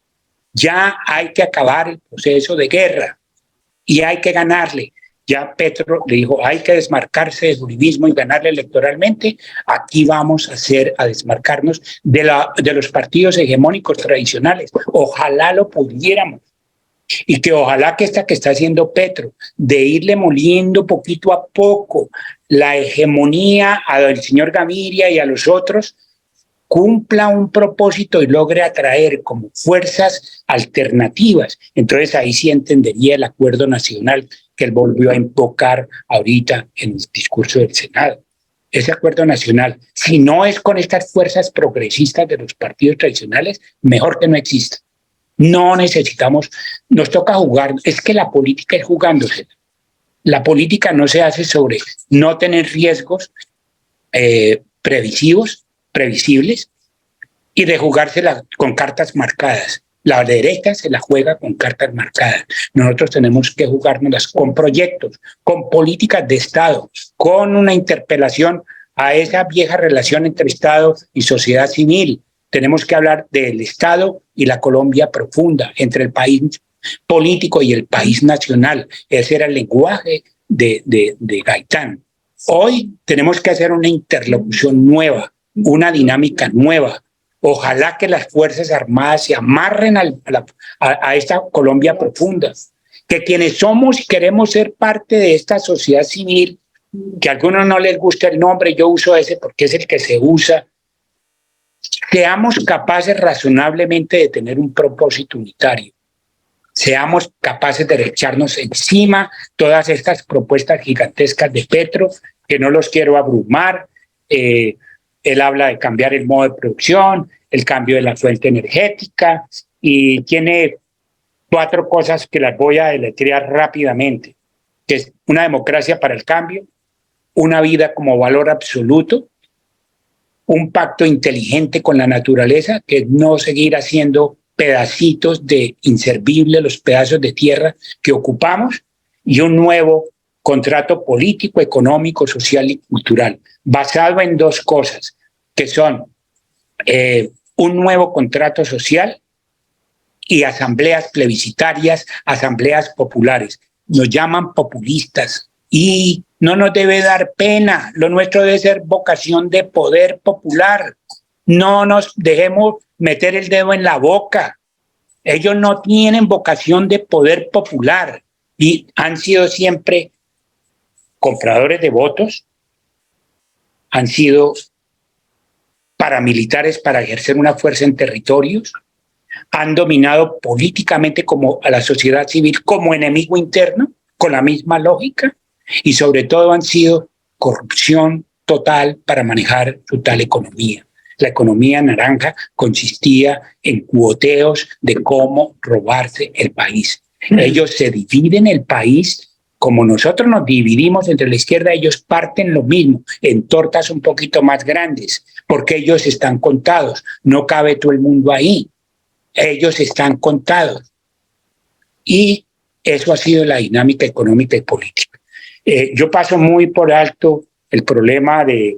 Ya hay que acabar el proceso de guerra y hay que ganarle. Ya Petro le dijo, hay que desmarcarse del uribismo y ganarle electoralmente. Aquí vamos a desmarcarnos de los partidos hegemónicos tradicionales. Ojalá lo pudiéramos. Y que ojalá que esta que está haciendo Petro, de irle moliendo poquito a poco la hegemonía al señor Gaviria y a los otros, cumpla un propósito y logre atraer como fuerzas alternativas. Entonces ahí sí entendería el acuerdo nacional que él volvió a invocar ahorita en el discurso del Senado. Ese acuerdo nacional, si no es con estas fuerzas progresistas de los partidos tradicionales, mejor que no exista. No necesitamos, nos toca jugar, es que la política es jugándose. La política no se hace sobre no tener riesgos previsibles y de jugársela con cartas marcadas. La derecha se la juega con cartas marcadas. Nosotros tenemos que jugárnoslas con proyectos, con políticas de Estado, con una interpelación a esa vieja relación entre Estado y sociedad civil. Tenemos que hablar del Estado y la Colombia profunda, entre el país político y el país nacional. Ese era el lenguaje de Gaitán. Hoy tenemos que hacer una interlocución nueva, una dinámica nueva. Ojalá que las Fuerzas Armadas se amarren a esta Colombia profunda, que quienes somos y queremos ser parte de esta sociedad civil, que a algunos no les gusta el nombre, yo uso ese porque es el que se usa, seamos capaces razonablemente de tener un propósito unitario, seamos capaces de echarnos encima todas estas propuestas gigantescas de Petro, que no los quiero abrumar. Él habla de cambiar el modo de producción, el cambio de la fuente energética, y tiene 4 cosas que las voy a deletrear rápidamente, que es una democracia para el cambio, una vida como valor absoluto, un pacto inteligente con la naturaleza, que es no seguir haciendo pedacitos de inservibles, los pedazos de tierra que ocupamos, y un nuevo contrato político, económico, social y cultural, basado en 2 cosas, que son un nuevo contrato social y asambleas plebiscitarias, asambleas populares. Nos llaman populistas y no nos debe dar pena. Lo nuestro debe ser vocación de poder popular. No nos dejemos meter el dedo en la boca. Ellos no tienen vocación de poder popular y han sido siempre compradores de votos, han sido paramilitares para ejercer una fuerza en territorios, han dominado políticamente como a la sociedad civil como enemigo interno, con la misma lógica, y sobre todo han sido corrupción total para manejar su tal economía. La economía naranja consistía en cuoteos de cómo robarse el país. Ellos se dividen el país como nosotros nos dividimos entre la izquierda, ellos parten lo mismo, en tortas un poquito más grandes, porque ellos están contados, no cabe todo el mundo ahí, ellos están contados. Y eso ha sido la dinámica económica y política. Yo paso muy por alto el problema de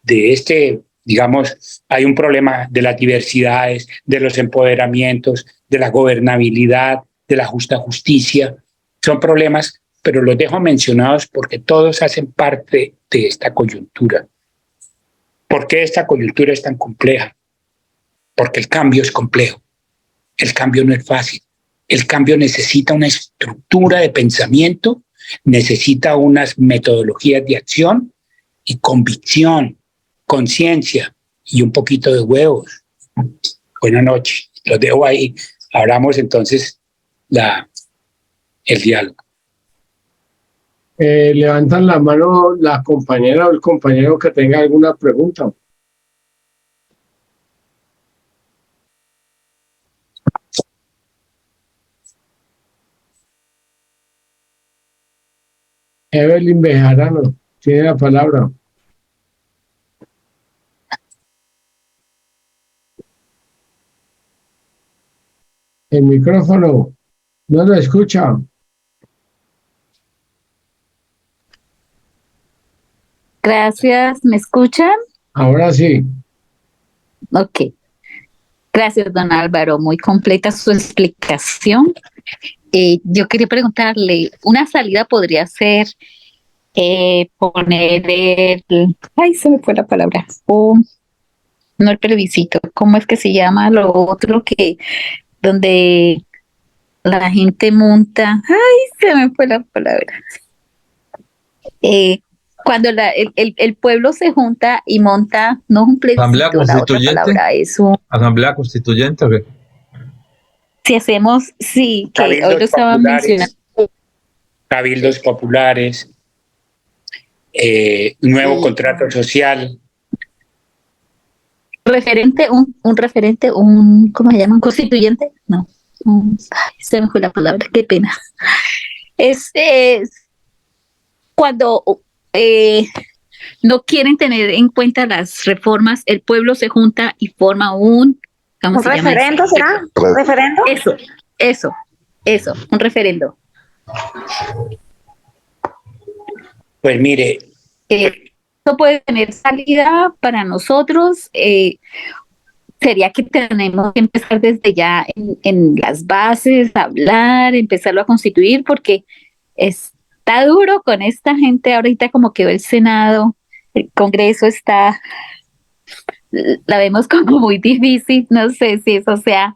este, digamos, hay un problema de las diversidades, de los empoderamientos, de la gobernabilidad, de la justa justicia. Son problemas, pero los dejo mencionados porque todos hacen parte de esta coyuntura. ¿Por qué esta coyuntura es tan compleja? Porque el cambio es complejo. El cambio no es fácil. El cambio necesita una estructura de pensamiento, necesita unas metodologías de acción y convicción, conciencia y un poquito de huevos. Buenas noches. Los dejo ahí. Abramos entonces el diálogo. Levantan la mano la compañera o el compañero que tenga alguna pregunta. Evelyn Bejarano tiene la palabra. El micrófono no lo escucha. Gracias, ¿me escuchan? Ahora sí. Ok. Gracias, don Álvaro. Muy completa su explicación. Yo quería preguntarle, una salida podría ser poner ay, se me fue la palabra, no el plebiscito, ¿cómo es que se llama lo otro que, donde la gente monta? Ay, se me fue la palabra. Cuando el pueblo se junta y monta, no es un Asamblea plebiscito, la otra Constituyente. palabra, es un... Asamblea Constituyente, ¿o qué? Si hacemos, sí, que hoy Cabildos lo estaban mencionando. Cabildos populares, nuevo contrato social. Referente, un referente, ¿cómo se llama? ¿Un constituyente? No, ay, se me fue la palabra, qué pena. Es cuando no quieren tener en cuenta las reformas, el pueblo se junta y forma ¿cómo ¿Un se llama? referendo será? ¿Un referendo? Eso, un referendo. Pues mire, Eso puede tener salida para nosotros. Sería que tenemos que empezar desde ya en las bases, hablar, empezarlo a constituir, porque está duro con esta gente ahorita, como quedó el Senado, el Congreso la vemos como muy difícil, no sé si eso sea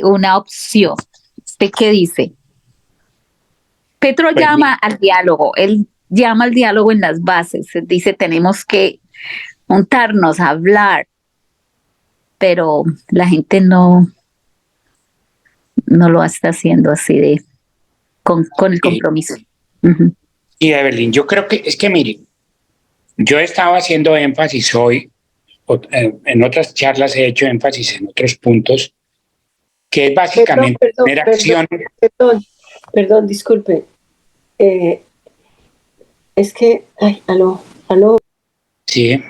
una opción. ¿Usted qué dice? Petro pues llama al diálogo, él llama al diálogo en las bases, dice tenemos que juntarnos, hablar, pero la gente no lo está haciendo así con el compromiso. Uh-huh. Y Evelyn, yo creo que es que mire, yo estaba haciendo énfasis hoy, en otras charlas he hecho énfasis en otros puntos, que es básicamente tener acción. Perdón, disculpe. Es que, aló. Sí.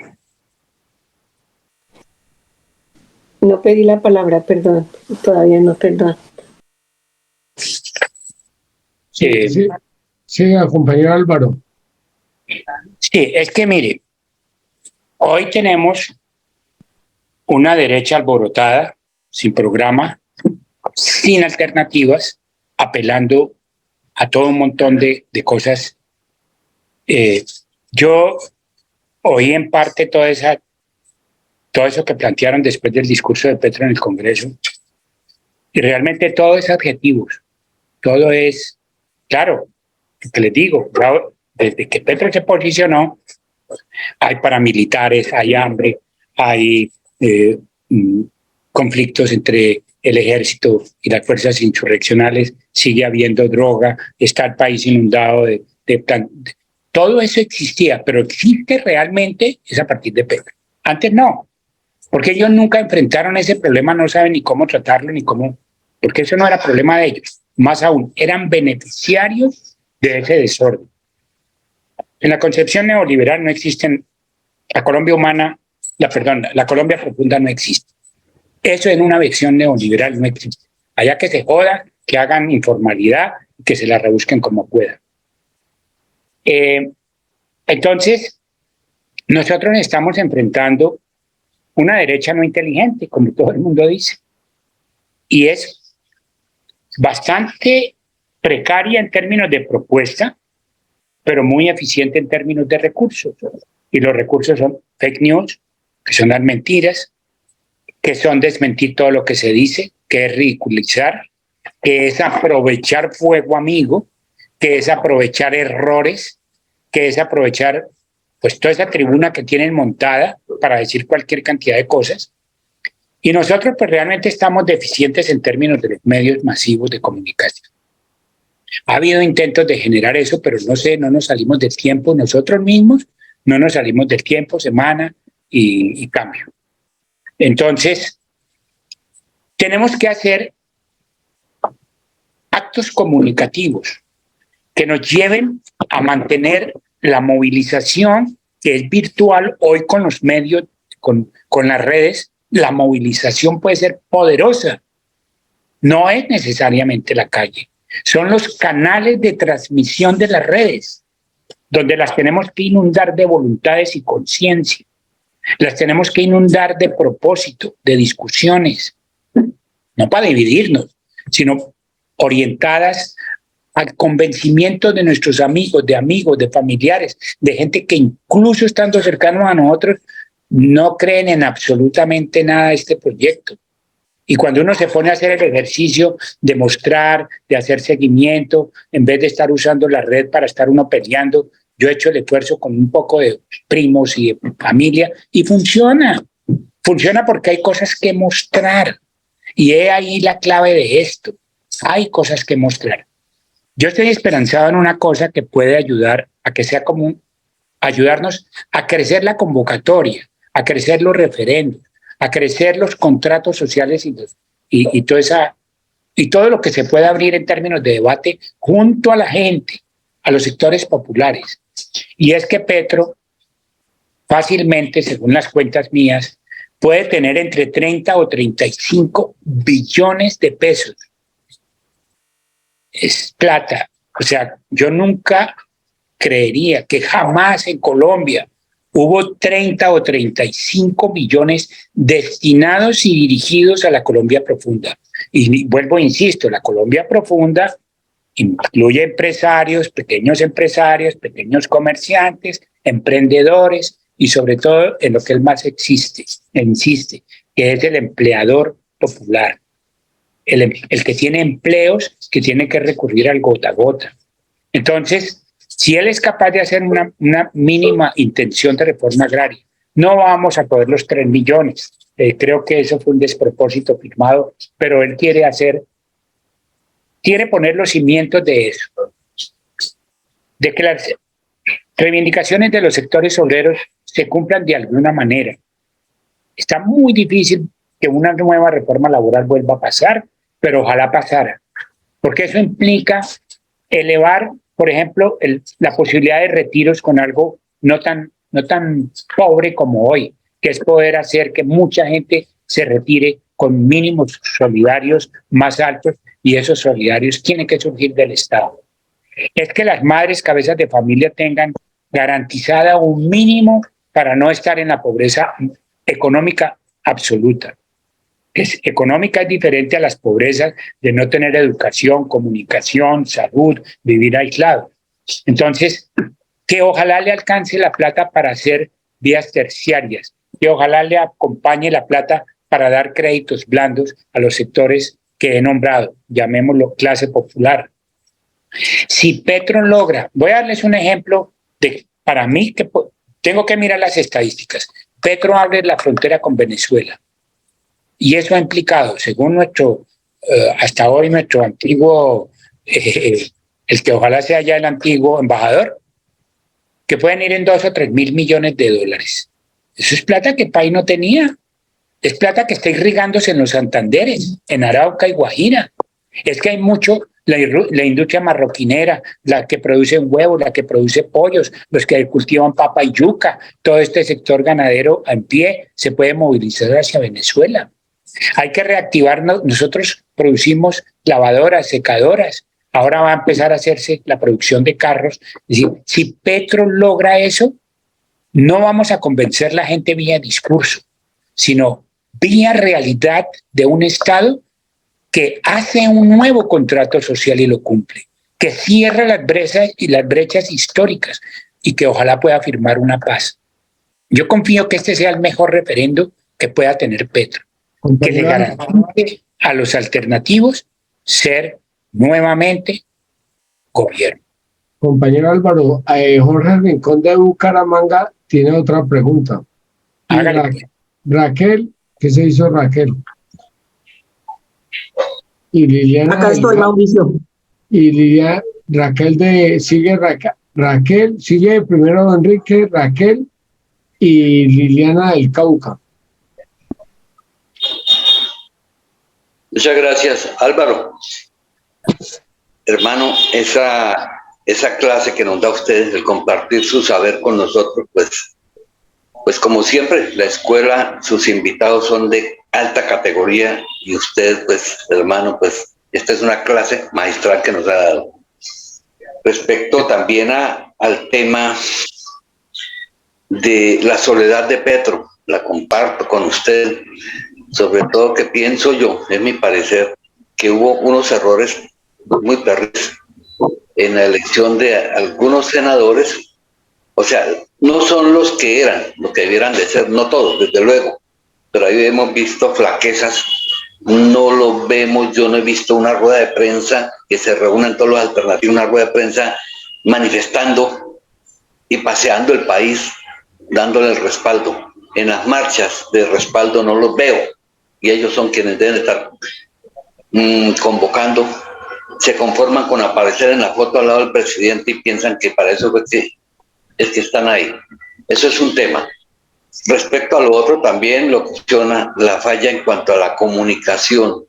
No pedí la palabra, perdón. Todavía no, perdón. Sí, compañero Álvaro. Sí, es que mire, hoy tenemos una derecha alborotada, sin programa, sin alternativas, apelando a todo un montón de cosas. Yo oí en parte todo eso que plantearon después del discurso de Petro en el Congreso, y realmente todo es adjetivos, todo es, claro, que les digo, desde que Petro se posicionó, hay paramilitares, hay hambre, hay conflictos entre el ejército y las fuerzas insurreccionales, sigue habiendo droga, está el país inundado todo eso existía, pero existe realmente es a partir de Petro. Antes no, porque ellos nunca enfrentaron ese problema, no saben ni cómo tratarlo, porque eso no era problema de ellos. Más aún, eran beneficiarios de ese desorden. En la concepción neoliberal no existen, la Colombia humana, la Colombia profunda no existe. Eso en una visión neoliberal no existe. Allá que se joda, que hagan informalidad, que se la rebusquen como puedan. Entonces, nosotros estamos enfrentando una derecha no inteligente, como todo el mundo dice, y es bastante precaria en términos de propuesta, pero muy eficiente en términos de recursos. Y los recursos son fake news, que son las mentiras, que son desmentir todo lo que se dice, que es ridiculizar, que es aprovechar fuego amigo, que es aprovechar errores, que es aprovechar pues toda esa tribuna que tienen montada para decir cualquier cantidad de cosas. Y nosotros pues realmente estamos deficientes en términos de los medios masivos de comunicación. Ha habido intentos de generar eso, pero no nos salimos del tiempo nosotros mismos, no nos salimos del tiempo, semana y cambio. Entonces, tenemos que hacer actos comunicativos que nos lleven a mantener la movilización que es virtual hoy con los medios, con las redes. La movilización puede ser poderosa, no es necesariamente la calle, son los canales de transmisión de las redes, donde las tenemos que inundar de voluntades y conciencia, las tenemos que inundar de propósito, de discusiones, no para dividirnos, sino orientadas al convencimiento de nuestros amigos, de familiares, de gente que incluso estando cercanos a nosotros, no creen en absolutamente nada de este proyecto. Y cuando uno se pone a hacer el ejercicio de mostrar, de hacer seguimiento, en vez de estar usando la red para estar uno peleando, yo he hecho el esfuerzo con un poco de primos y de familia y funciona. Funciona porque hay cosas que mostrar. Y he ahí la clave de esto. Hay cosas que mostrar. Yo estoy esperanzado en una cosa que puede ayudar a que sea común, ayudarnos a crecer la convocatoria, a crecer los referendos, a crecer los contratos sociales y todo lo que se pueda abrir en términos de debate junto a la gente, a los sectores populares. Y es que Petro fácilmente, según las cuentas mías, puede tener entre 30 o 35 billones de pesos. Es plata. O sea, yo nunca creería que jamás en Colombia hubo 30 o 35 millones destinados y dirigidos a la Colombia profunda. Y vuelvo, insisto, la Colombia profunda incluye empresarios, pequeños comerciantes, emprendedores y sobre todo en lo que él más insiste, que es el empleador popular. El que tiene empleos que tiene que recurrir al gota a gota. Entonces, si él es capaz de hacer una mínima intención de reforma agraria, no vamos a poder los 3 millones. Creo que eso fue un despropósito firmado, pero él quiere poner los cimientos de eso. De que las reivindicaciones de los sectores obreros se cumplan de alguna manera. Está muy difícil que una nueva reforma laboral vuelva a pasar, pero ojalá pasara, porque eso implica elevar, por ejemplo, la posibilidad de retiros con algo no tan pobre como hoy, que es poder hacer que mucha gente se retire con mínimos solidarios más altos, y esos solidarios tienen que surgir del Estado. Es que las madres cabezas de familia tengan garantizada un mínimo para no estar en la pobreza económica absoluta. Económica es diferente a las pobrezas de no tener educación, comunicación, salud, vivir aislado. Entonces, que ojalá le alcance la plata para hacer vías terciarias, que ojalá le acompañe la plata para dar créditos blandos a los sectores que he nombrado, llamémoslo clase popular. Si Petro logra, voy a darles un ejemplo para mí que tengo que mirar las estadísticas. Petro abre la frontera con Venezuela. Y eso ha implicado, según hasta hoy nuestro antiguo, el que ojalá sea ya el antiguo embajador, que pueden ir en 2 o 3 mil millones de dólares. Eso es plata que el país no tenía. Es plata que está irrigándose en los Santanderes, en Arauca y Guajira. Es que hay mucho, la industria marroquinera, la que produce huevos, la que produce pollos, los que cultivan papa y yuca, todo este sector ganadero en pie se puede movilizar hacia Venezuela. Hay que reactivarnos. Nosotros producimos lavadoras, secadoras. Ahora va a empezar a hacerse la producción de carros. Es decir, si Petro logra eso, no vamos a convencer a la gente vía discurso, sino vía realidad de un Estado que hace un nuevo contrato social y lo cumple, que cierra las brechas históricas y que ojalá pueda firmar una paz. Yo confío que este sea el mejor referendo que pueda tener Petro, que le garantice a los alternativos ser nuevamente gobierno. Compañero Álvaro, Jorge Rincón de Bucaramanga tiene otra pregunta. Y Raquel, ¿qué se hizo Raquel? Y Liliana. Acá estoy, Mauricio. Y Liliana, Raquel, sigue primero don Enrique, Raquel y Liliana del Cauca. Muchas gracias, Álvaro. Hermano, esa clase que nos da ustedes, el compartir su saber con nosotros, pues como siempre, la escuela, sus invitados son de alta categoría y usted, pues, hermano, pues, esta es una clase magistral que nos ha dado. Respecto también al tema de la soledad de Petro, la comparto con usted, sobre todo que pienso yo, es mi parecer, que hubo unos errores muy terribles en la elección de algunos senadores. O sea, no son los que eran, los que debieran de ser, no todos, desde luego, pero ahí hemos visto flaquezas, no lo vemos, yo no he visto una rueda de prensa que se reúnan todos los alternativos, una rueda de prensa manifestando y paseando el país, dándole el respaldo. En las marchas de respaldo no los veo, y ellos son quienes deben estar convocando. Se conforman con aparecer en la foto al lado del presidente y piensan que para eso es que están ahí. Eso es un tema. Respecto a lo otro, también lo cuestiona la falla en cuanto a la comunicación.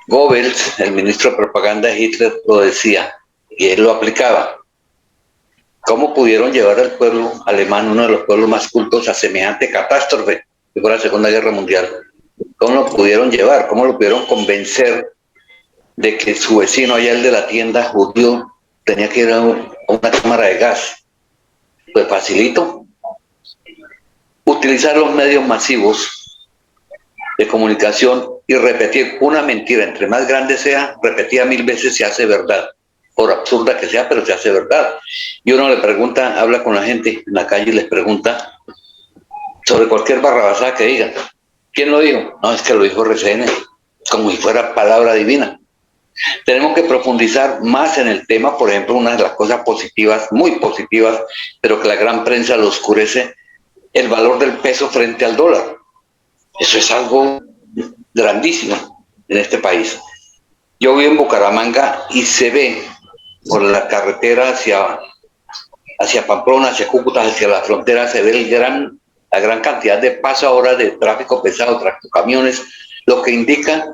Goebbels, el ministro de propaganda de Hitler, lo decía y él lo aplicaba. ¿Cómo pudieron llevar al pueblo alemán, uno de los pueblos más cultos, a semejante catástrofe que fue la Segunda Guerra Mundial? ¿Cómo lo pudieron llevar? ¿Cómo lo pudieron convencer de que su vecino allá, el de la tienda judío, tenía que ir a una cámara de gas? Pues facilito. Utilizar los medios masivos de comunicación y repetir una mentira, entre más grande sea, repetida 1000 veces se hace verdad. Por absurda que sea, pero se hace verdad. Y uno le pregunta, habla con la gente en la calle y les pregunta sobre cualquier barrabasada que digan. ¿Quién lo dijo? No, es que lo dijo RCN, como si fuera palabra divina. Tenemos que profundizar más en el tema. Por ejemplo, una de las cosas positivas, muy positivas, pero que la gran prensa lo oscurece, el valor del peso frente al dólar. Eso es algo grandísimo en este país. Yo vivo en Bucaramanga y se ve por la carretera hacia Pamplona, hacia Cúcuta, hacia la frontera, se ve la gran cantidad de paso ahora de tráfico pesado, camiones, lo que indica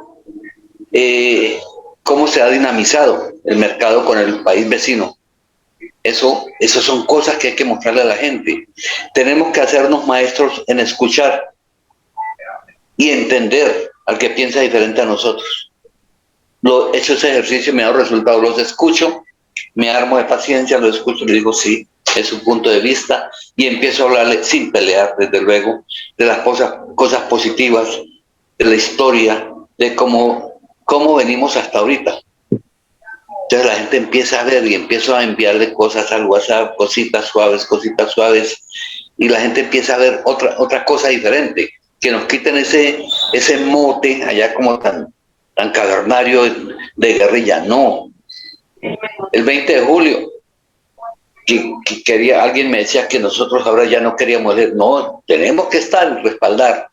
cómo se ha dinamizado el mercado con el país vecino. Eso son cosas que hay que mostrarle a la gente. Tenemos que hacernos maestros en escuchar y entender al que piensa diferente a nosotros. Ese ejercicio me ha dado resultados, los escucho, me armo de paciencia, lo escucho y le digo sí, es su punto de vista, y empiezo a hablarle sin pelear, desde luego, de las cosas positivas, de la historia, de cómo venimos hasta ahorita. Entonces la gente empieza a ver y empiezo a enviarle cosas al WhatsApp, cositas suaves, y la gente empieza a ver otra cosa diferente, que nos quiten ese mote allá como tan cavernario de guerrilla. No. El 20 de julio, alguien me decía que nosotros ahora ya no queríamos ir. No, tenemos que respaldar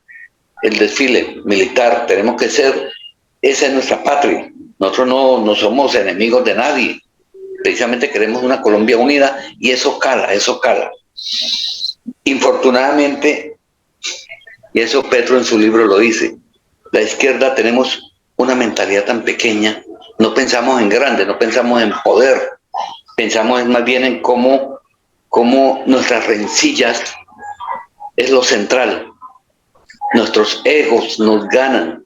el desfile militar, tenemos que ser, esa es nuestra patria. Nosotros no somos enemigos de nadie, precisamente queremos una Colombia unida y eso cala. Infortunadamente, y eso Petro en su libro lo dice, la izquierda tenemos una mentalidad tan pequeña, no pensamos en grande, no pensamos en poder, pensamos más bien en cómo nuestras rencillas es lo central. Nuestros egos nos ganan,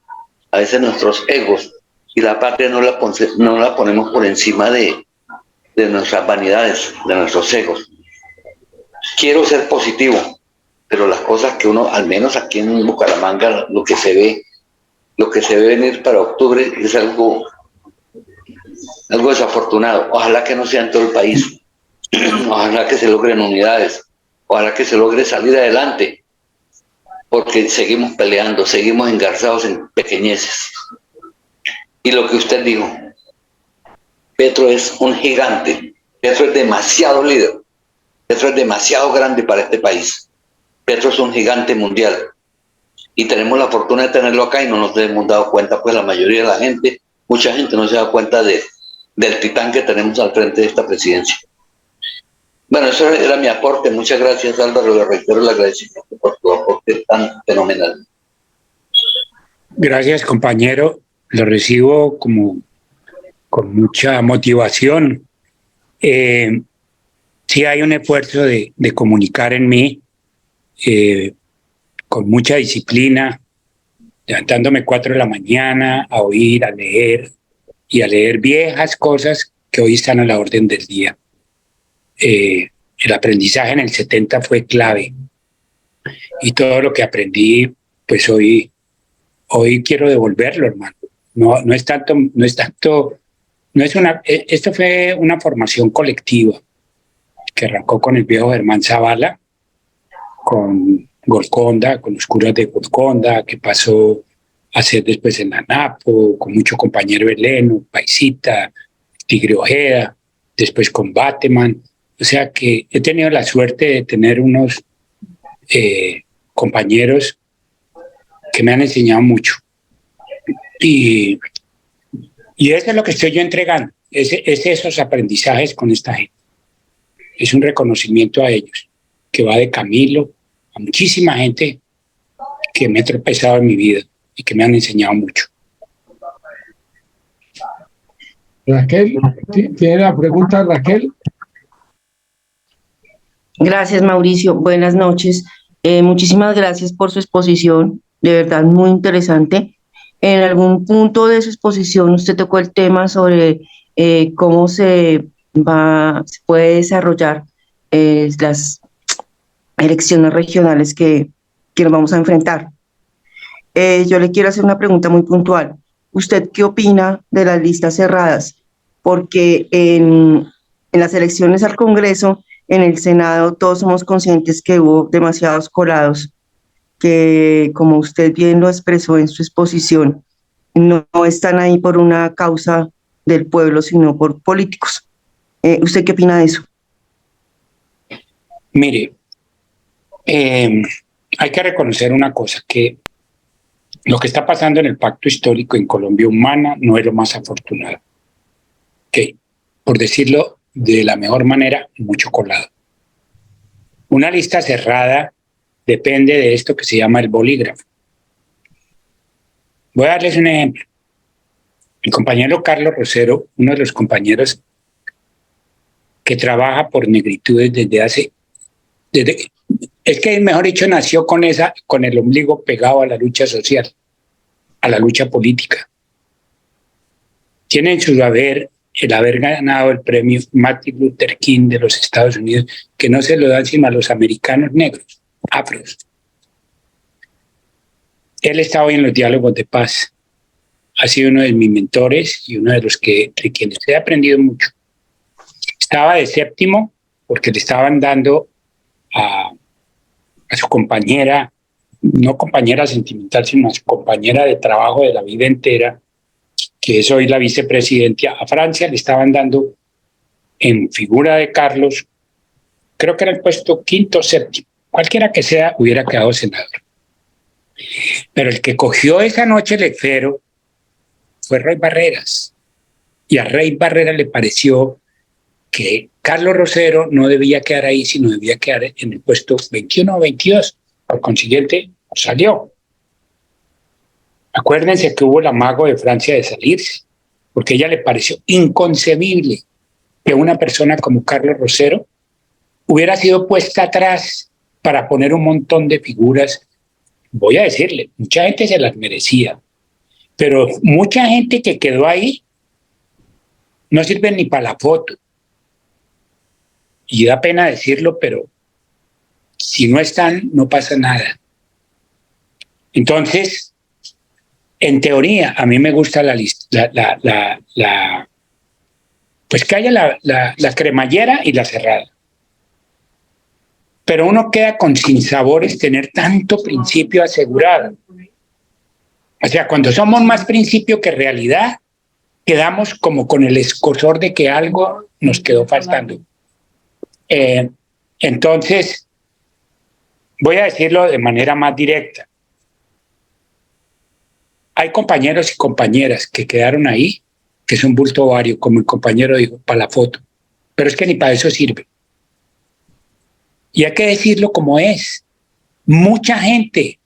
a veces nuestros egos, y la patria no la ponemos por encima de nuestras vanidades, de nuestros egos. Quiero ser positivo, pero las cosas que uno, al menos aquí en Bucaramanga, lo que se ve venir para octubre es algo desafortunado. Ojalá que no sea en todo el país, ojalá que se logren unidades, Ojalá que se logre salir adelante, porque seguimos peleando, seguimos engarzados en pequeñeces. Y lo que usted dijo, Petro es un gigante, Petro es demasiado líder, Petro es demasiado grande para este país, Petro es un gigante mundial y tenemos la fortuna de tenerlo acá y no nos hemos dado cuenta, pues la mayoría de la gente, mucha gente no se da cuenta del titán que tenemos al frente de esta presidencia. Bueno, eso era mi aporte. Muchas gracias, Álvaro. Le reitero el agradecimiento por tu aporte tan fenomenal. Gracias, compañero. Lo recibo como con mucha motivación. Sí hay un esfuerzo de comunicar en mí con mucha disciplina, levantándome 4 de la mañana a oír, a leer y a leer viejas cosas que hoy están a la orden del día. El aprendizaje en el 70 fue clave y todo lo que aprendí, pues hoy quiero devolverlo, hermano. Esto fue una formación colectiva que arrancó con el viejo Germán Zavala, con Golconda, con los curas de Golconda, que pasó a ser después en la Napo, con mucho compañero Heleno, Paisita, Tigre Ojeda, después con Bateman. O sea que he tenido la suerte de tener unos compañeros que me han enseñado mucho. Y eso es lo que estoy yo entregando, es esos aprendizajes con esta gente. Es un reconocimiento a ellos, que va de Camilo a muchísima gente que me ha tropezado en mi vida y que me han enseñado mucho. Raquel, ¿tiene la pregunta, Raquel? Gracias, Mauricio. Buenas noches. Muchísimas gracias por su exposición, de verdad muy interesante. En algún punto de su exposición usted tocó el tema sobre cómo se puede desarrollar las elecciones regionales que nos vamos a enfrentar. Yo le quiero hacer una pregunta muy puntual. ¿Usted qué opina de las listas cerradas? Porque en las elecciones al Congreso, en el Senado, todos somos conscientes que hubo demasiados colados que, como usted bien lo expresó en su exposición, no están ahí por una causa del pueblo, sino por políticos. ¿Usted qué opina de eso? Mire, hay que reconocer una cosa, que lo que está pasando en el pacto histórico en Colombia Humana no es lo más afortunado. Que, por decirlo de la mejor manera, mucho colado. Una lista cerrada depende de esto que se llama el bolígrafo. Voy a darles un ejemplo. Mi compañero Carlos Rosero, uno de los compañeros que trabaja por negritudes es que, mejor dicho, nació con el ombligo pegado a la lucha social, a la lucha política. Tiene en su haber el haber ganado el premio Martin Luther King de los Estados Unidos, que no se lo dan sino a los americanos negros, afros. Él está hoy en los diálogos de paz. Ha sido uno de mis mentores y uno de quienes he aprendido mucho. Estaba de séptimo porque le estaban dando a su compañera, no compañera sentimental, sino a su compañera de trabajo de la vida entera, que es hoy la vicepresidenta, a Francia le estaban dando en figura de Carlos, creo que era el puesto quinto o séptimo, cualquiera que sea, hubiera quedado senador. Pero el que cogió esa noche el esfero fue Rey Barreras. Y a Rey Barreras le pareció que Carlos Rosero no debía quedar ahí, sino debía quedar en el puesto 21 o 22. Por consiguiente, salió. Acuérdense que hubo el amago de Francia de salirse, porque a ella le pareció inconcebible que una persona como Carlos Rosero hubiera sido puesta atrás para poner un montón de figuras. Voy a decirle, mucha gente se las merecía, pero mucha gente que quedó ahí no sirve ni para la foto. Y da pena decirlo, pero si no están, no pasa nada. Entonces, en teoría, a mí me gusta la lista, pues que haya la cremallera y la cerrada. pero uno queda con sinsabores tener tanto principio asegurado. O sea, cuando somos más principio que realidad, quedamos como con el escozor de que algo nos quedó faltando. Entonces, voy a decirlo de manera más directa. Hay compañeros y compañeras que quedaron ahí, que es un bulto ovario, como el compañero dijo, para la foto. Pero es que ni para eso sirve. Y hay que decirlo como es. Mucha gente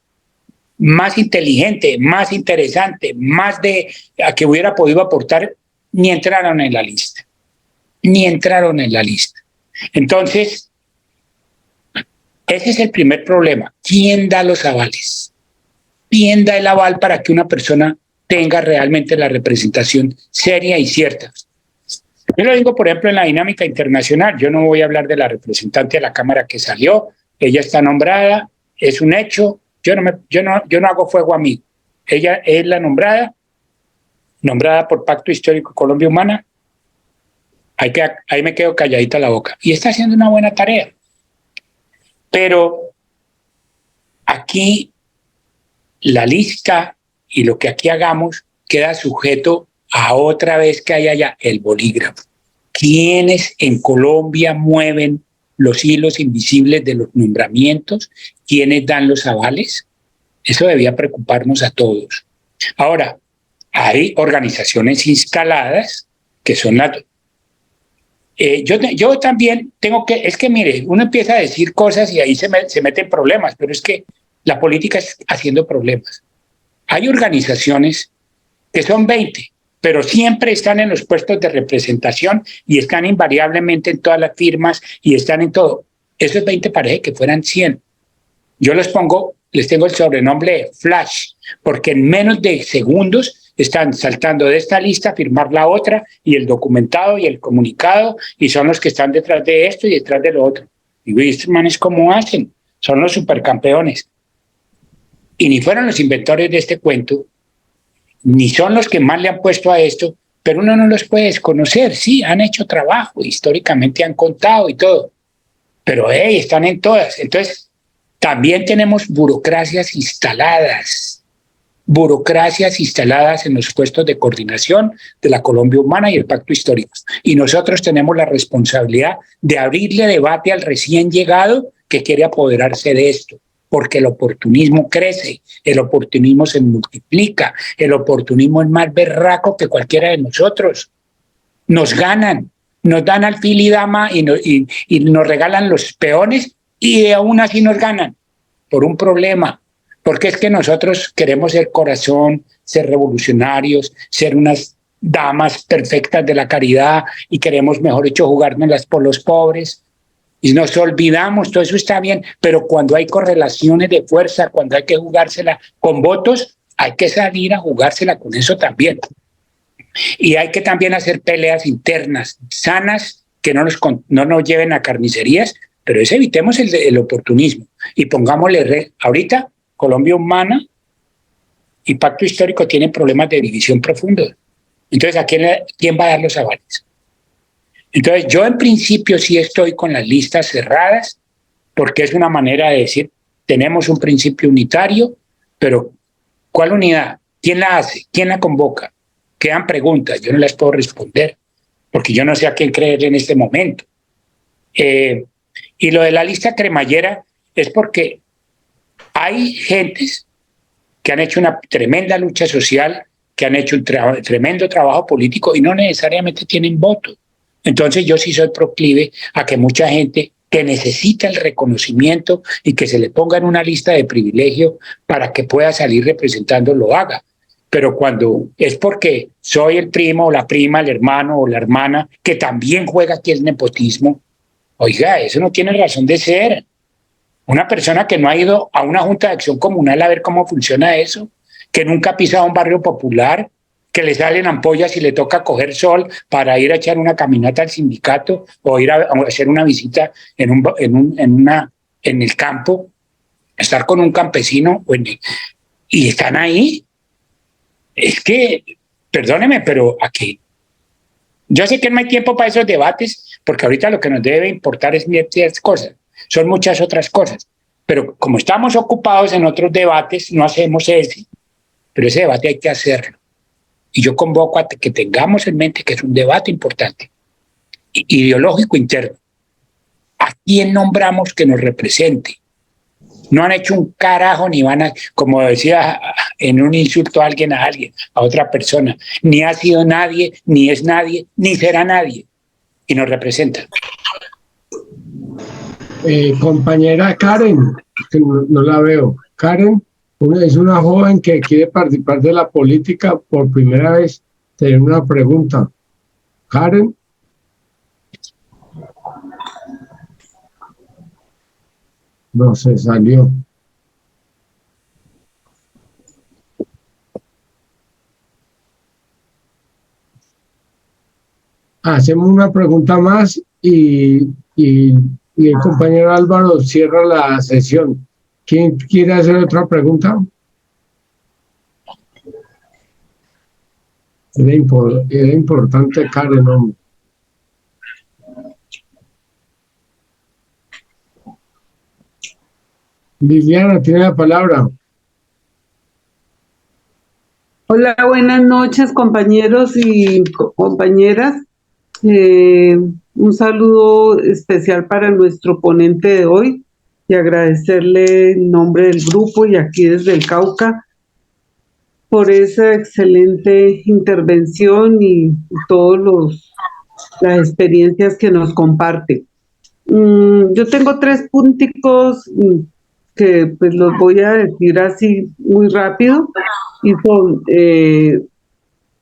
más inteligente, más interesante, más de a que hubiera podido aportar, ni entraron en la lista. Ni entraron en la lista. Entonces, ese es el primer problema. ¿Quién da los avales? ¿Quién da el aval para que una persona tenga realmente la representación seria y cierta? Yo lo digo, por ejemplo, en la dinámica internacional. Yo no voy a hablar de la representante de la Cámara que salió. Ella está nombrada, es un hecho. Yo no hago fuego amigo. Ella es la nombrada por Pacto Histórico Colombia Humana. Ahí me quedo calladita la boca. Y está haciendo una buena tarea. Pero aquí la lista y lo que aquí hagamos queda sujeto a otra vez que haya ya el bolígrafo. ¿Quiénes en Colombia mueven los hilos invisibles de los nombramientos? ¿Quiénes dan los avales? Eso debía preocuparnos a todos. Ahora, hay organizaciones instaladas que son las... yo también tengo que... Es que mire, uno empieza a decir cosas y ahí se meten problemas, pero es que la política es haciendo problemas. Hay organizaciones que son 20, pero siempre están en los puestos de representación y están invariablemente en todas las firmas y están en todo. Esos 20 parece que fueran 100. Yo les tengo el sobrenombre de Flash, porque en menos de segundos están saltando de esta lista a firmar la otra y el documentado y el comunicado, y son los que están detrás de esto y detrás de lo otro. Y estos manes, ¿cómo hacen? Son los supercampeones. Y ni fueron los inventores de este cuento, ni son los que más le han puesto a esto, pero uno no los puede desconocer. Sí, han hecho trabajo, históricamente han contado y todo, pero están en todas. Entonces, también tenemos burocracias instaladas en los puestos de coordinación de la Colombia Humana y el Pacto Histórico. Y nosotros tenemos la responsabilidad de abrirle debate al recién llegado que quiere apoderarse de esto, porque el oportunismo crece, el oportunismo se multiplica, el oportunismo es más berraco que cualquiera de nosotros. Nos ganan, nos dan alfil y dama y nos regalan los peones y aún así nos ganan por un problema, porque es que nosotros queremos ser corazón, ser revolucionarios, ser unas damas perfectas de la caridad y queremos, mejor dicho, jugárnoslas por los pobres. Y nos olvidamos, todo eso está bien, pero cuando hay correlaciones de fuerza, cuando hay que jugársela con votos, hay que salir a jugársela con eso también. Y hay que también hacer peleas internas sanas que no nos lleven a carnicerías, pero evitemos el oportunismo y pongámosle ahorita Colombia Humana y Pacto Histórico tienen problemas de división profundos. Entonces, ¿a quién va a dar los avales? Entonces, yo en principio sí estoy con las listas cerradas, porque es una manera de decir, tenemos un principio unitario, pero ¿cuál unidad? ¿Quién la hace? ¿Quién la convoca? Quedan preguntas, yo no las puedo responder, porque yo no sé a quién creer en este momento. Y lo de la lista cremallera es porque hay gentes que han hecho una tremenda lucha social, que han hecho un tremendo trabajo político y no necesariamente tienen voto. Entonces yo sí soy proclive a que mucha gente que necesita el reconocimiento y que se le ponga en una lista de privilegio para que pueda salir representando lo haga. Pero cuando es porque soy el primo o la prima, el hermano o la hermana que también juega aquí el nepotismo, oiga, eso no tiene razón de ser. Una persona que no ha ido a una junta de acción comunal a ver cómo funciona eso, que nunca ha pisado un barrio popular, que le salen ampollas y le toca coger sol para ir a echar una caminata al sindicato o ir a hacer una visita en el campo, estar con un campesino y están ahí. Es que, perdóneme, pero aquí, yo sé que no hay tiempo para esos debates, porque ahorita lo que nos debe importar es ciertas cosas, son muchas otras cosas. Pero como estamos ocupados en otros debates, no hacemos ese, pero ese debate hay que hacerlo. Y yo convoco a que tengamos en mente que es un debate importante, ideológico interno. ¿A quién nombramos que nos represente? No han hecho un carajo, ni van a, como decía en un insulto a alguien, a otra persona, ni ha sido nadie, ni es nadie, ni será nadie, y nos representan. Compañera Karen, que no la veo. Karen es una joven que quiere participar de la política por primera vez. Tiene una pregunta. Karen. No, se salió. Hacemos una pregunta más y el compañero Álvaro cierra la sesión. ¿Quién quiere hacer otra pregunta? Era importante, Karen, hombre. Liliana tiene la palabra. Hola, buenas noches, compañeros y compañeras. Un saludo especial para nuestro ponente de hoy y agradecerle en nombre del grupo y aquí desde el Cauca por esa excelente intervención y todas las experiencias que nos comparte. Yo tengo 3 punticos que pues los voy a decir así muy rápido y son,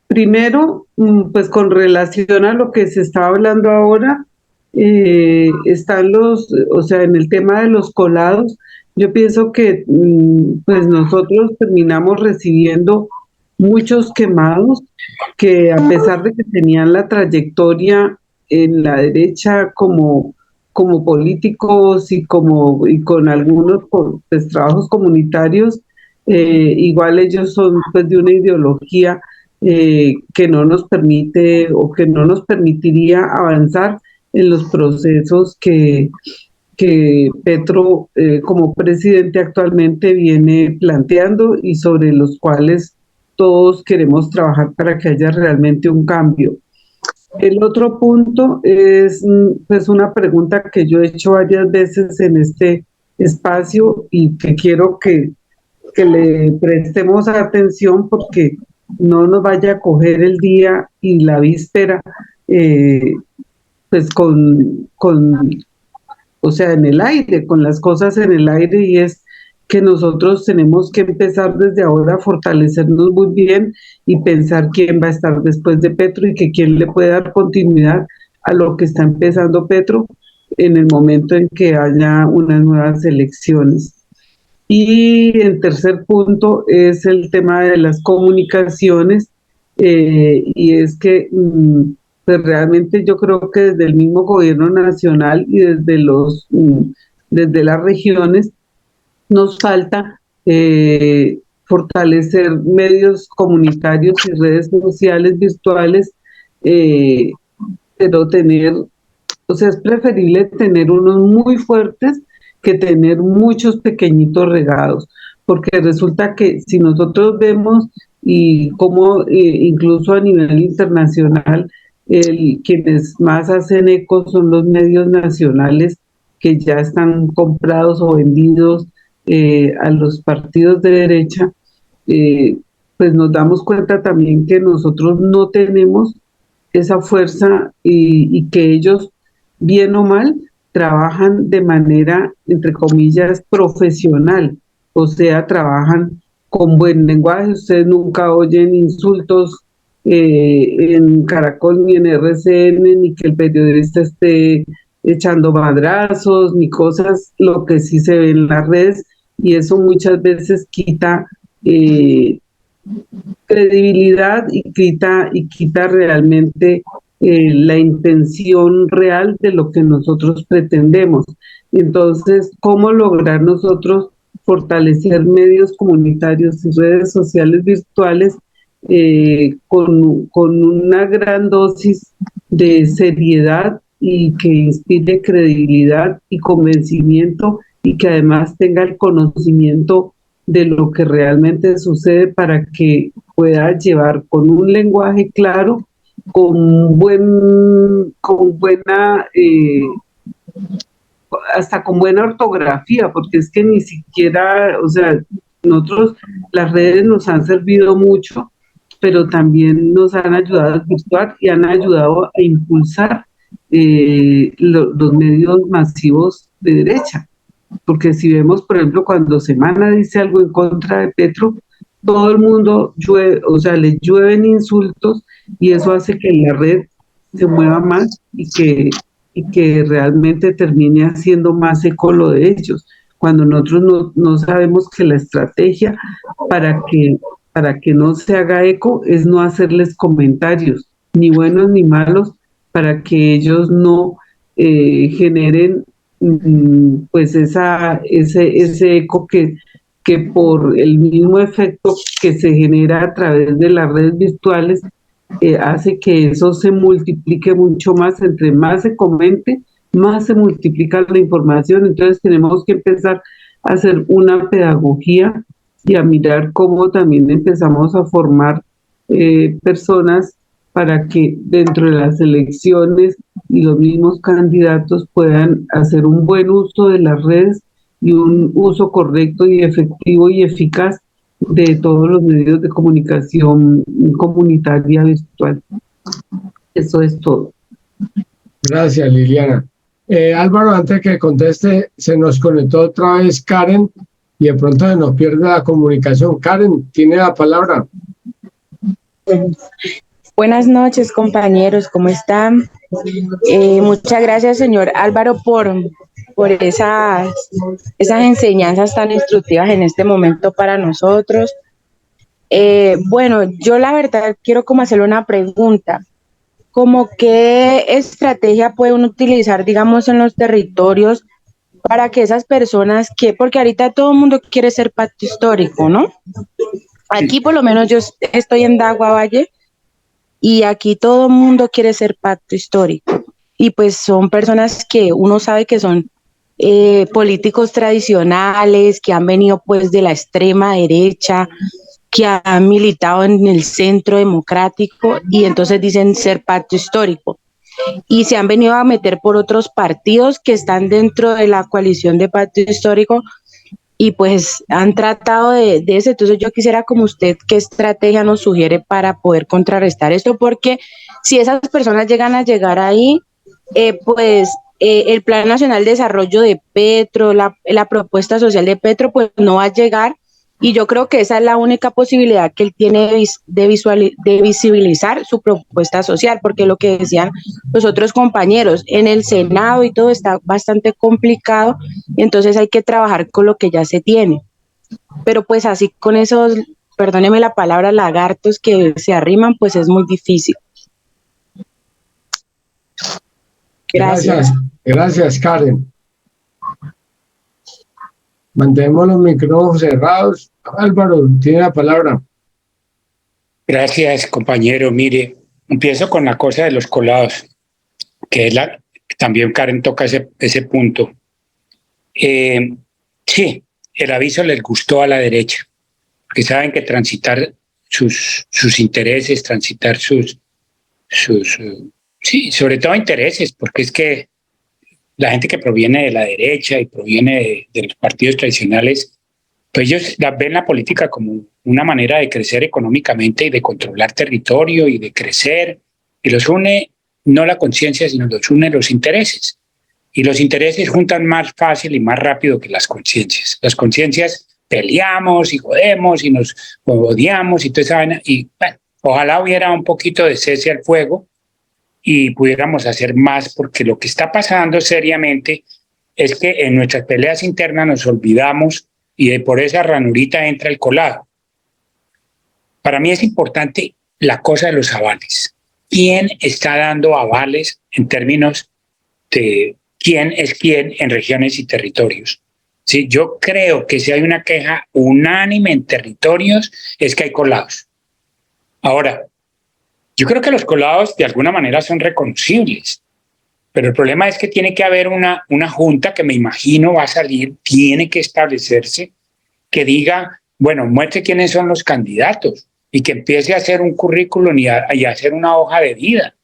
primero, pues con relación a lo que se está hablando ahora, están en el tema de los colados, yo pienso que pues nosotros terminamos recibiendo muchos quemados que a pesar de que tenían la trayectoria en la derecha como políticos y con algunos pues, trabajos comunitarios, igual ellos son pues de una ideología que no nos permite o que no nos permitiría avanzar en los procesos que Petro como presidente actualmente viene planteando y sobre los cuales todos queremos trabajar para que haya realmente un cambio. El otro punto es pues una pregunta que yo he hecho varias veces en este espacio y que quiero que le prestemos atención porque no nos vaya a coger el día y la víspera pues en el aire, con las cosas en el aire, y es que nosotros tenemos que empezar desde ahora a fortalecernos muy bien y pensar quién va a estar después de Petro y que quién le puede dar continuidad a lo que está empezando Petro en el momento en que haya unas nuevas elecciones. Y el tercer punto es el tema de las comunicaciones, y es que pues realmente yo creo que desde el mismo gobierno nacional y desde las regiones nos falta fortalecer medios comunitarios y redes sociales virtuales, pero es preferible tener unos muy fuertes que tener muchos pequeñitos regados, porque resulta que si nosotros vemos y como incluso a nivel internacional, quienes más hacen eco son los medios nacionales que ya están comprados o vendidos a los partidos de derecha, pues nos damos cuenta también que nosotros no tenemos esa fuerza y que ellos, bien o mal, trabajan de manera, entre comillas, profesional, o sea, trabajan con buen lenguaje. Ustedes nunca oyen insultos en Caracol ni en RCN, ni que el periodista esté echando madrazos, ni cosas, lo que sí se ve en las redes, y eso muchas veces quita credibilidad y quita realmente la intención real de lo que nosotros pretendemos. Entonces, ¿cómo lograr nosotros fortalecer medios comunitarios y redes sociales virtuales con una gran dosis de seriedad y que inspire credibilidad y convencimiento y que además tenga el conocimiento de lo que realmente sucede para que pueda llevar con un lenguaje claro, con buena hasta con buena ortografía, porque es que ni siquiera, o sea, nosotros, las redes nos han servido mucho, pero también nos han ayudado a virtuar y han ayudado a impulsar los medios masivos de derecha. Porque si vemos, por ejemplo, cuando Semana dice algo en contra de Petro, todo el mundo llueve, o sea, le llueven insultos y eso hace que la red se mueva más y que realmente termine haciendo más eco lo de ellos, cuando nosotros no sabemos que la estrategia para que no se haga eco es no hacerles comentarios, ni buenos ni malos, para que ellos no generen pues ese eco que por el mismo efecto que se genera a través de las redes virtuales, hace que eso se multiplique mucho más. Entre más se comente, más se multiplica la información. Entonces tenemos que empezar a hacer una pedagogía y a mirar cómo también empezamos a formar personas para que dentro de las elecciones y los mismos candidatos puedan hacer un buen uso de las redes y un uso correcto y efectivo y eficaz de todos los medios de comunicación comunitaria virtual. Eso es todo. Gracias, Liliana. Álvaro, antes que conteste, se nos conectó otra vez Karen y de pronto se nos pierde la comunicación. Karen, tiene la palabra. Buenas noches, compañeros, ¿cómo están? Muchas gracias, señor Álvaro, por esas enseñanzas tan instructivas en este momento para nosotros. Bueno, yo la verdad quiero como hacerle una pregunta, como qué estrategia pueden utilizar, digamos, en los territorios para que esas personas porque ahorita todo el mundo quiere ser pacto histórico, ¿no? Aquí por lo menos yo estoy en Dagua Valle, y aquí todo el mundo quiere ser pacto histórico. Y pues son personas que uno sabe que son políticos tradicionales, que han venido pues de la extrema derecha, que han militado en el centro democrático y entonces dicen ser pacto histórico. Y se han venido a meter por otros partidos que están dentro de la coalición de pacto histórico y pues han tratado de eso. Entonces yo quisiera como usted, ¿qué estrategia nos sugiere para poder contrarrestar esto? Porque si esas personas llegan a llegar ahí, el Plan Nacional de Desarrollo de Petro, la propuesta social de Petro, pues no va a llegar, y yo creo que esa es la única posibilidad que él tiene de visibilizar su propuesta social, porque lo que decían los otros compañeros, en el Senado y todo está bastante complicado, y entonces hay que trabajar con lo que ya se tiene. Pero pues así con esos, perdóneme la palabra, lagartos que se arriman, pues es muy difícil. Gracias, Karen. Mantenemos los micrófonos cerrados. Álvaro, tiene la palabra. Gracias, compañero. Mire, empiezo con la cosa de los colados, que es también Karen toca ese punto. Sí, el aviso les gustó a la derecha, porque saben que transitar sus intereses, transitar sí, sobre todo intereses, porque es que la gente que proviene de la derecha y proviene de los partidos tradicionales, pues ellos ven la política como una manera de crecer económicamente y de controlar territorio y de crecer, y los une no la conciencia, sino los une los intereses. Y los intereses juntan más fácil y más rápido que las conciencias. Las conciencias peleamos y jodemos y nos odiamos y toda esa vaina. Y bueno, ojalá hubiera un poquito de cese al fuego y pudiéramos hacer más, porque lo que está pasando seriamente es que en nuestras peleas internas nos olvidamos y por esa ranurita entra el colado. Para mí es importante la cosa de los avales. ¿Quién está dando avales en términos de quién es quién en regiones y territorios? Sí, yo creo que si hay una queja unánime en territorios es que hay colados. Ahora, yo creo que los colados de alguna manera son reconocibles. Pero el problema es que tiene que haber una junta que me imagino va a salir, tiene que establecerse, que diga, bueno, muestre quiénes son los candidatos y que empiece a hacer un currículum y a hacer una hoja de vida.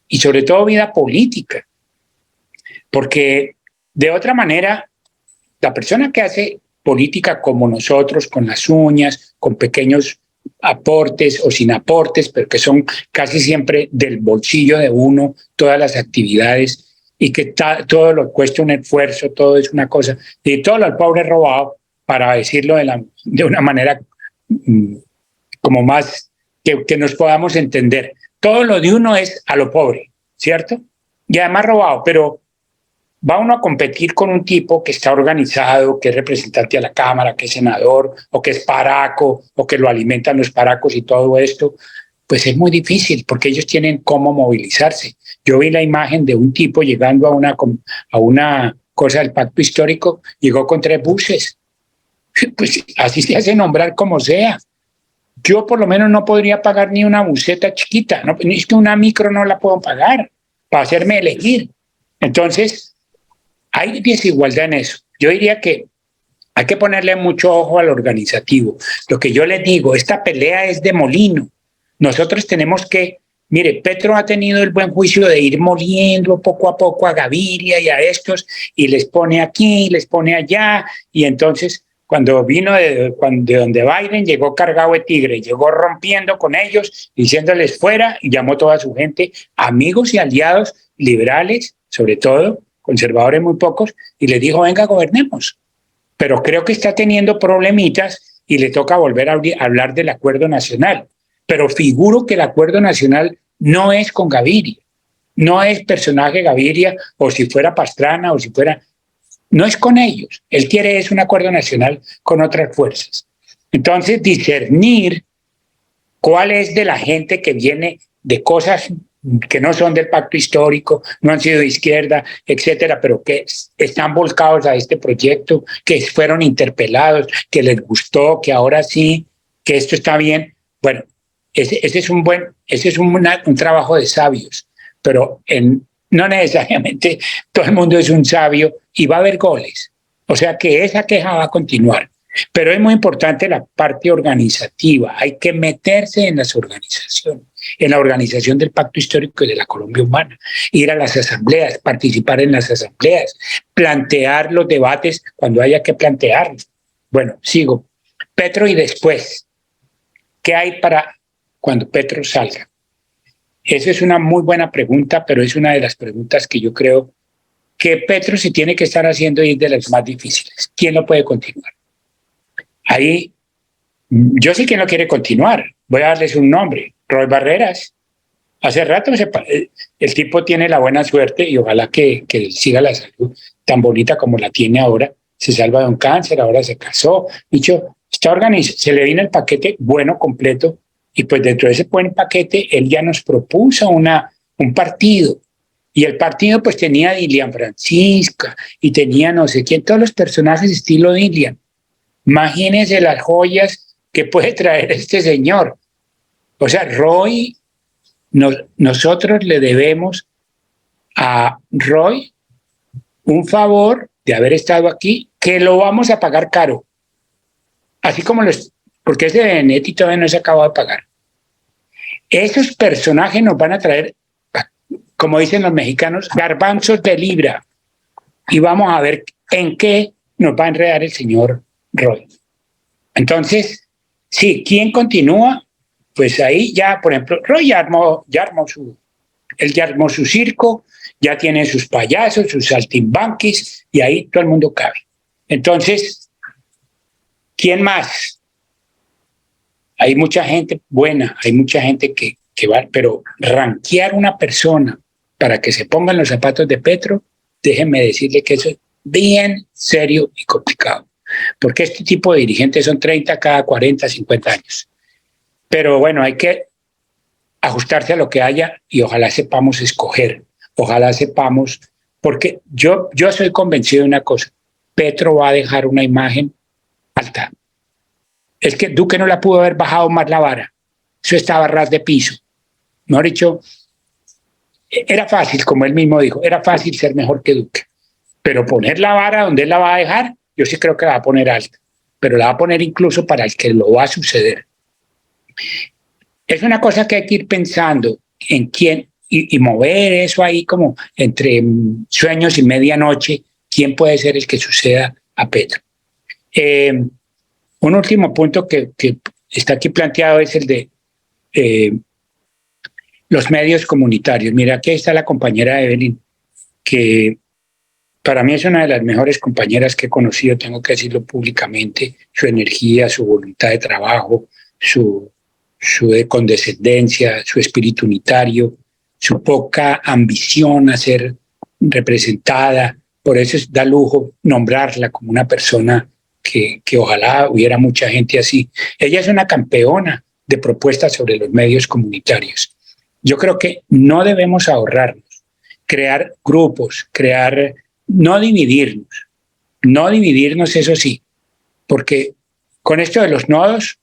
Y sobre todo vida política. Porque de otra manera, la persona que hace política como nosotros, con las uñas, con pequeños aportes o sin aportes, pero que son casi siempre del bolsillo de uno, todas las actividades, y que todo lo cuesta un esfuerzo, todo es una cosa, y todo lo pobre robado, para decirlo de una manera como más que nos podamos entender. Todo lo de uno es a lo pobre, ¿cierto? Y además robado, pero va uno a competir con un tipo que está organizado, que es representante a la Cámara, que es senador, o que es paraco, o que lo alimentan los paracos y todo esto, pues es muy difícil porque ellos tienen cómo movilizarse. Yo vi la imagen de un tipo llegando a una cosa del pacto histórico, llegó con 3 buses. Pues así se hace nombrar como sea. Yo por lo menos no podría pagar ni una buseta chiquita, no, es que una micro no la puedo pagar para hacerme elegir. Entonces, hay desigualdad en eso. Yo diría que hay que ponerle mucho ojo al organizativo. Lo que yo les digo, esta pelea es de molino. Nosotros tenemos que, mire, Petro ha tenido el buen juicio de ir moliendo poco a poco a Gaviria y a estos, y les pone aquí, les pone allá, y entonces cuando vino de donde Biden, llegó cargado de tigre, llegó rompiendo con ellos, diciéndoles fuera, y llamó a toda su gente, amigos y aliados liberales, sobre todo, conservadores muy pocos, y les dijo, venga, gobernemos. Pero creo que está teniendo problemitas y le toca volver a hablar del acuerdo nacional. Pero figuro que el acuerdo nacional no es con Gaviria, no es personaje Gaviria, o si fuera Pastrana, o si fuera... No es con ellos. Él quiere es un acuerdo nacional con otras fuerzas. Entonces, discernir cuál es de la gente que viene de cosas que no son del pacto histórico, no han sido de izquierda, etcétera, pero que están volcados a este proyecto, que fueron interpelados, que les gustó, que ahora sí, que esto está bien. Bueno, ese es un trabajo de sabios, pero no necesariamente todo el mundo es un sabio y va a haber goles. O sea que esa queja va a continuar. Pero es muy importante la parte organizativa. Hay que meterse en las organizaciones, en la organización del Pacto Histórico y de la Colombia Humana, ir a las asambleas, participar en las asambleas, plantear los debates cuando haya que plantearlos. Bueno, sigo. Petro y después. ¿Qué hay para cuando Petro salga? Esa es una muy buena pregunta, pero es una de las preguntas que yo creo que Petro se tiene que estar haciendo y es de las más difíciles. ¿Quién lo puede continuar? Ahí, yo sé que no quiere continuar. Voy a darles un nombre. Roy Barreras. Hace rato el tipo tiene la buena suerte y ojalá que siga la salud tan bonita como la tiene ahora. Se salva de un cáncer, ahora se casó. Dicho, está organizado. Se le vino el paquete bueno, completo. Y pues dentro de ese buen paquete, él ya nos propuso un partido. Y el partido pues tenía a Dilian Francisca y tenía no sé quién, todos los personajes estilo Dilian. Imagínense las joyas que puede traer este señor. O sea, Roy, nosotros le debemos a Roy un favor de haber estado aquí, que lo vamos a pagar caro. Así como porque ese de Benetti todavía no se acabó de pagar. Esos personajes nos van a traer, como dicen los mexicanos, garbanzos de libra. Y vamos a ver en qué nos va a enredar el señor Roy. Entonces, sí, ¿quién continúa? Pues ahí ya, por ejemplo, Roy ya armó su circo, ya tiene sus payasos, sus saltimbanquis, y ahí todo el mundo cabe. Entonces, ¿quién más? Hay mucha gente buena, hay mucha gente que va, pero rankear una persona para que se pongan los zapatos de Petro, déjenme decirle que eso es bien serio y complicado. Porque este tipo de dirigentes son 30 cada 40, 50 años. Pero bueno, hay que ajustarse a lo que haya y ojalá sepamos escoger, ojalá sepamos, porque yo soy convencido de una cosa, Petro va a dejar una imagen alta. Es que Duque no la pudo haber bajado más la vara, eso estaba a ras de piso. Mejor dicho, Era fácil, como él mismo dijo, era fácil ser mejor que Duque, pero poner la vara donde él la va a dejar, yo sí creo que la va a poner alta, pero la va a poner incluso para el que lo va a suceder. Es una cosa que hay que ir pensando en quién y mover eso ahí como entre sueños y medianoche, quién puede ser el que suceda a Petro. Un último punto que está aquí planteado es el de los medios comunitarios. Mira, aquí está la compañera Evelyn, que para mí es una de las mejores compañeras que he conocido, tengo que decirlo públicamente, su energía, su voluntad de trabajo, su condescendencia, su espíritu unitario, su poca ambición a ser representada. Por eso da lujo nombrarla como una persona que ojalá hubiera mucha gente así. Ella es una campeona de propuestas sobre los medios comunitarios. Yo creo que no debemos ahorrarnos, crear grupos, no dividirnos, eso sí, porque con esto de los nodos,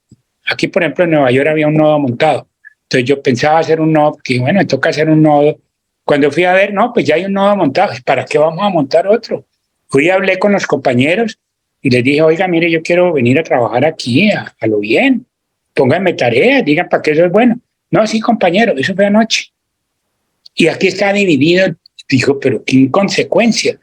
aquí por ejemplo en Nueva York había un nodo montado, entonces yo pensaba hacer un nodo, que bueno, me toca hacer un nodo. Cuando fui a ver, no, pues ya hay un nodo montado, ¿para qué vamos a montar otro? Fui y hablé con los compañeros y les dije, oiga, mire, yo quiero venir a trabajar aquí a lo bien, pónganme tareas, digan para qué eso es bueno. No, sí, compañero, eso fue anoche. Y aquí está dividido. Dijo, pero qué inconsecuencia.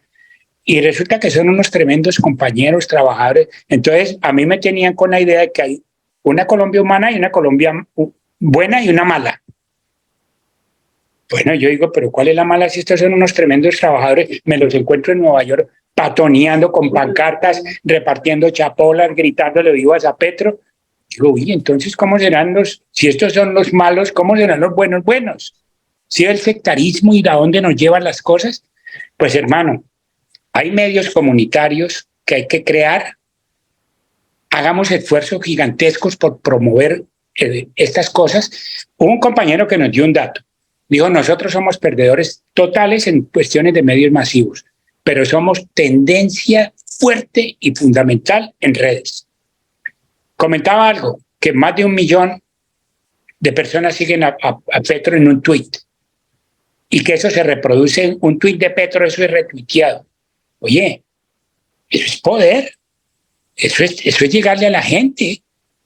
Y resulta que son unos tremendos compañeros, trabajadores. Entonces, a mí me tenían con la idea de que hay una Colombia humana y una Colombia buena y una mala. Bueno, yo digo, pero ¿cuál es la mala si estos son unos tremendos trabajadores? Me los encuentro en Nueva York patoneando con pancartas, repartiendo chapolas, gritándole vivas a Petro. Digo, uy, entonces, ¿cómo serán si estos son los malos, cómo serán los buenos buenos? ¿Sí el sectarismo y a dónde nos llevan las cosas? Pues hermano, hay medios comunitarios que hay que crear. Hagamos esfuerzos gigantescos por promover estas cosas. Hubo un compañero que nos dio un dato. Dijo, nosotros somos perdedores totales en cuestiones de medios masivos, pero somos tendencia fuerte y fundamental en redes. Comentaba algo, que más de 1 millón de personas siguen a Petro en un tuit y que eso se reproduce en un tuit de Petro, eso es retuiteado. Oye, eso es poder, eso es llegarle a la gente.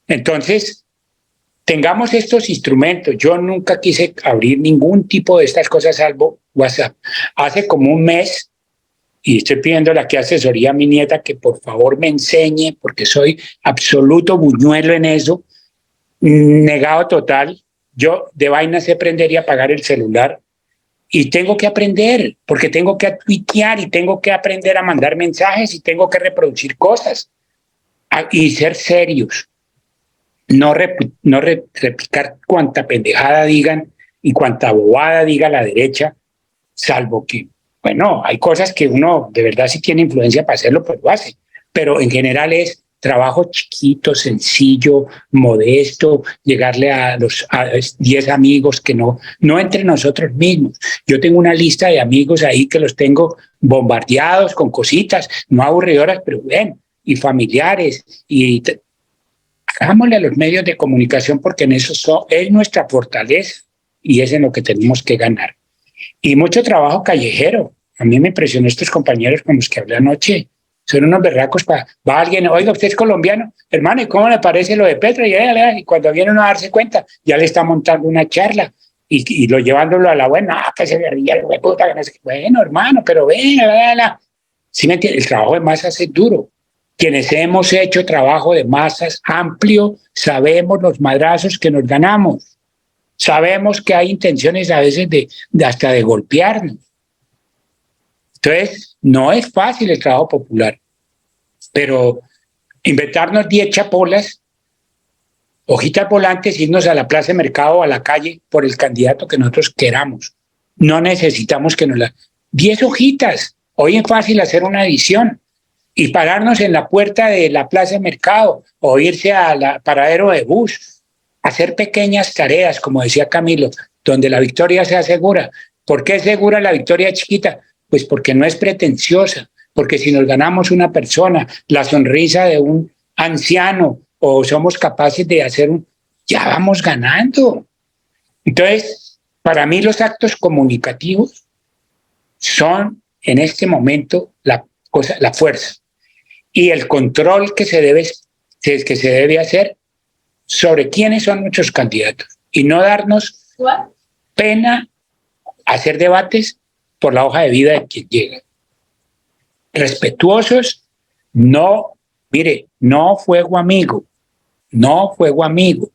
Entonces, tengamos estos instrumentos. Yo nunca quise abrir ningún tipo de estas cosas salvo WhatsApp. Hace como un mes, y estoy pidiéndole aquí asesoría a mi nieta que por favor me enseñe, porque soy absoluto buñuelo en eso, negado total. Yo de vaina sé prender y apagar el celular y tengo que aprender, porque tengo que tuitear y tengo que aprender a mandar mensajes y tengo que reproducir cosas y ser serios. No replicar cuanta pendejada digan y cuanta bobada diga la derecha, salvo que, bueno, hay cosas que uno de verdad sí tiene influencia para hacerlo, pues lo hace, pero en general es trabajo chiquito, sencillo, modesto, llegarle a 10 amigos que no entre nosotros mismos. Yo tengo una lista de amigos ahí que los tengo bombardeados con cositas, no aburridoras, pero bien, y familiares, y hagámosle a los medios de comunicación porque en eso es nuestra fortaleza y es en lo que tenemos que ganar. Y mucho trabajo callejero. A mí me impresionó estos compañeros con los que hablé anoche. Son unos berracos va alguien, oiga, usted es colombiano, hermano, ¿y cómo le parece lo de Petro? Y cuando vienen a darse cuenta, ya le está montando una charla y lo llevándolo a la buena, que se guerrilla, puta, no sé qué. Bueno, hermano, pero venga, ¿sí me entiende? El trabajo de masas es duro. Quienes hemos hecho trabajo de masas amplio, sabemos los madrazos que nos ganamos. Sabemos que hay intenciones a veces hasta de golpearnos. Entonces, no es fácil el trabajo popular, pero inventarnos 10 chapolas, hojitas volantes, irnos a la plaza de mercado o a la calle por el candidato que nosotros queramos. No necesitamos que 10 hojitas. Hoy es fácil hacer una edición y pararnos en la puerta de la plaza de mercado o irse al paradero de bus, hacer pequeñas tareas, como decía Camilo, donde la victoria sea segura. ¿Por qué es segura la victoria chiquita? Pues porque no es pretenciosa, porque si nos ganamos una persona, la sonrisa de un anciano, o somos capaces de hacer ya vamos ganando. Entonces, Para mí los actos comunicativos son en este momento la fuerza y el control que se debe hacer sobre quiénes son nuestros candidatos y no darnos pena hacer debates por la hoja de vida de quien llega. Respetuosos, no fuego amigo, no fuego amigo.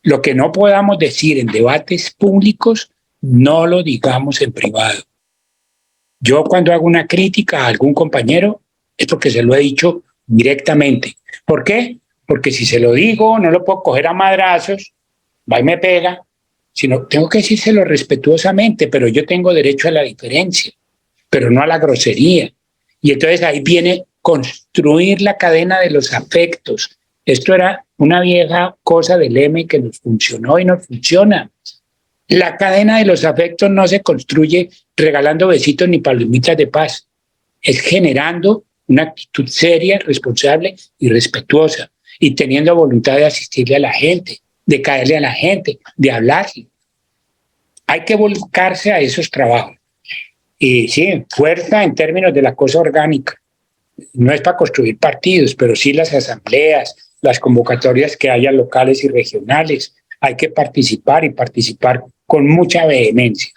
Lo que no podamos decir en debates públicos, no lo digamos en privado. Yo cuando hago una crítica a algún compañero, es porque se lo he dicho directamente. ¿Por qué? Porque si se lo digo, no lo puedo coger a madrazos, va y me pega, sino tengo que decírselo respetuosamente, pero yo tengo derecho a la diferencia, pero no a la grosería. Y entonces ahí viene construir la cadena de los afectos. Esto era una vieja cosa del M que nos funcionó y nos funciona. La cadena de los afectos no se construye regalando besitos ni palomitas de paz. Es generando una actitud seria, responsable y respetuosa y teniendo voluntad de asistirle a la gente, de caerle a la gente, de hablarle. Hay que volcarse a esos trabajos. Y sí, fuerza en términos de la cosa orgánica. No es para construir partidos, pero sí las asambleas, las convocatorias que haya locales y regionales. Hay que participar y participar con mucha vehemencia.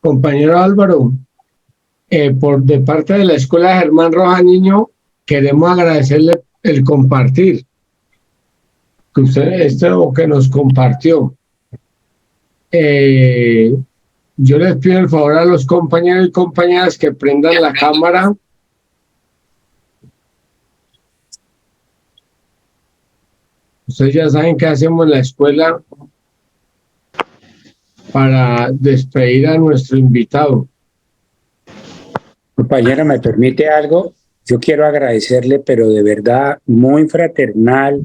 Compañero Álvaro, de parte de la Escuela Germán Rojas Niño, queremos agradecerle el compartir, que que nos compartió. Yo les pido el favor a los compañeros y compañeras que prendan la cámara. Ustedes ya saben qué hacemos en la escuela para despedir a nuestro invitado. Compañero, ¿me permite algo? Yo quiero agradecerle, pero de verdad muy fraternal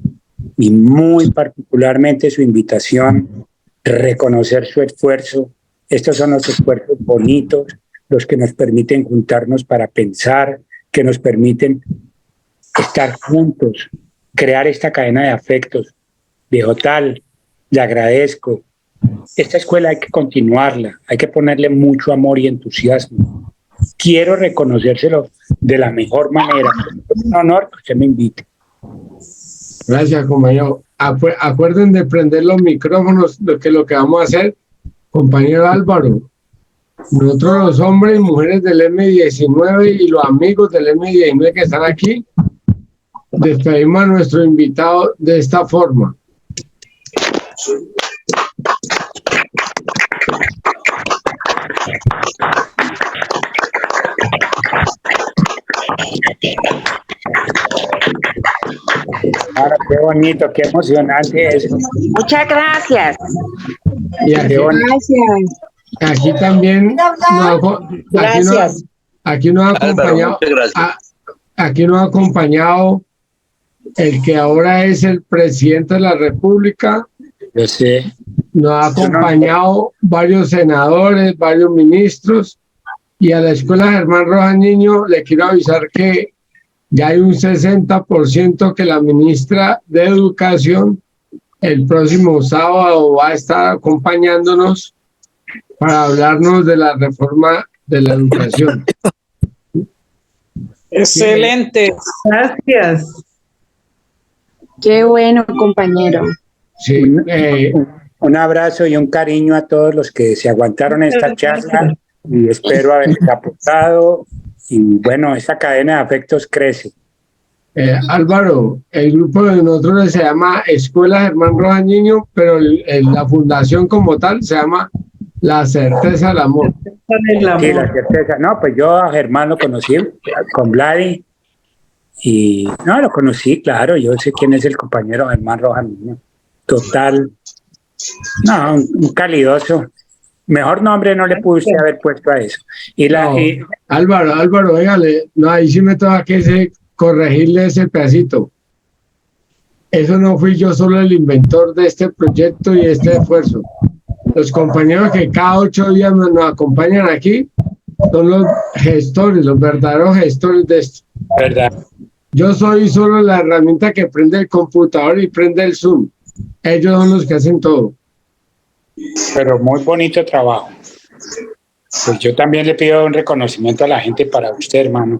y muy particularmente su invitación, reconocer su esfuerzo. Estos son los esfuerzos bonitos, los que nos permiten juntarnos para pensar, que nos permiten estar juntos, crear esta cadena de afectos. Viejo Tal, le agradezco. Esta escuela hay que continuarla, hay que ponerle mucho amor y entusiasmo. Quiero reconocérselo de la mejor manera. Es un honor que usted me invite. Gracias, compañero. Acuerden de prender los micrófonos, lo que vamos a hacer, compañero Álvaro. Nosotros los hombres y mujeres del M19 y los amigos del M19 que están aquí, despedimos a nuestro invitado de esta forma. Ahora, qué bonito, qué emocionante eso. Muchas gracias. Y aquí, aquí también aquí nos ha acompañado el que ahora es el presidente de la República. Yo sé. Nos ha acompañado varios senadores, varios ministros, y a la Escuela Germán Rojas Niño le quiero avisar que ya hay un 60% que la ministra de Educación el próximo sábado va a estar acompañándonos para hablarnos de la reforma de la educación. Excelente, gracias. Qué bueno, compañero. Sí, un abrazo y un cariño a todos los que se aguantaron esta charla y espero haberles aportado. Y bueno, esta cadena de afectos crece. Álvaro, el grupo de nosotros se llama Escuela Germán Rojas Niño, pero la fundación como tal se llama La Certeza del Amor. Sí, la certeza. No, pues yo a Germán lo conocí con Vladi y no, lo conocí, claro, yo sé quién es el compañero Germán Rojas Niño. Total, no, un calidoso. Mejor nombre no le puse haber puesto a eso. Álvaro, dígale, no, ahí sí me toca que corregirle ese pedacito. Eso no fui yo solo el inventor de este proyecto y este esfuerzo. Los compañeros que cada 8 días nos acompañan aquí son los gestores, los verdaderos gestores de esto. ¿Verdad? Yo soy solo la herramienta que prende el computador y prende el Zoom. Ellos son los que hacen todo. pero muy bonito trabajo. Pues yo también le pido un reconocimiento a la gente para usted, hermano,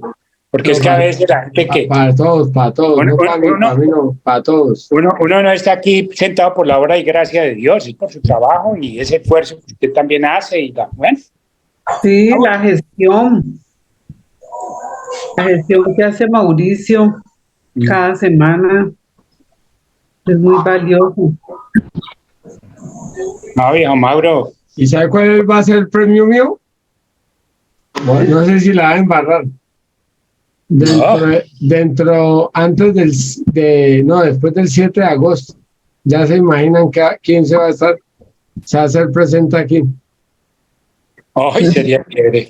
porque es que a veces la gente que... Para todos, no para mí, para mí no, para todos. Uno no está aquí sentado por la obra y gracia de Dios, y por su trabajo y ese esfuerzo que usted también hace, y bueno. Sí, la gestión que hace Mauricio cada semana es muy valioso. No, viejo Mauro. ¿Y sabe cuál va a ser el premio mío? Bueno, no sé si la va a embarrar. Antes después del 7 de agosto. Ya se imaginan quién se va a hacer presente aquí. Ay, sería chévere.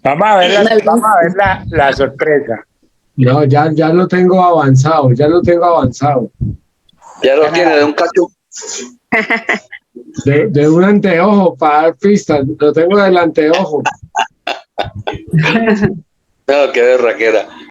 Vamos a ver la sorpresa. No, ya lo tengo avanzado, Ya lo tiene de un cacho. De un anteojo para dar pistas, lo tengo del anteojo. No, qué berraquera.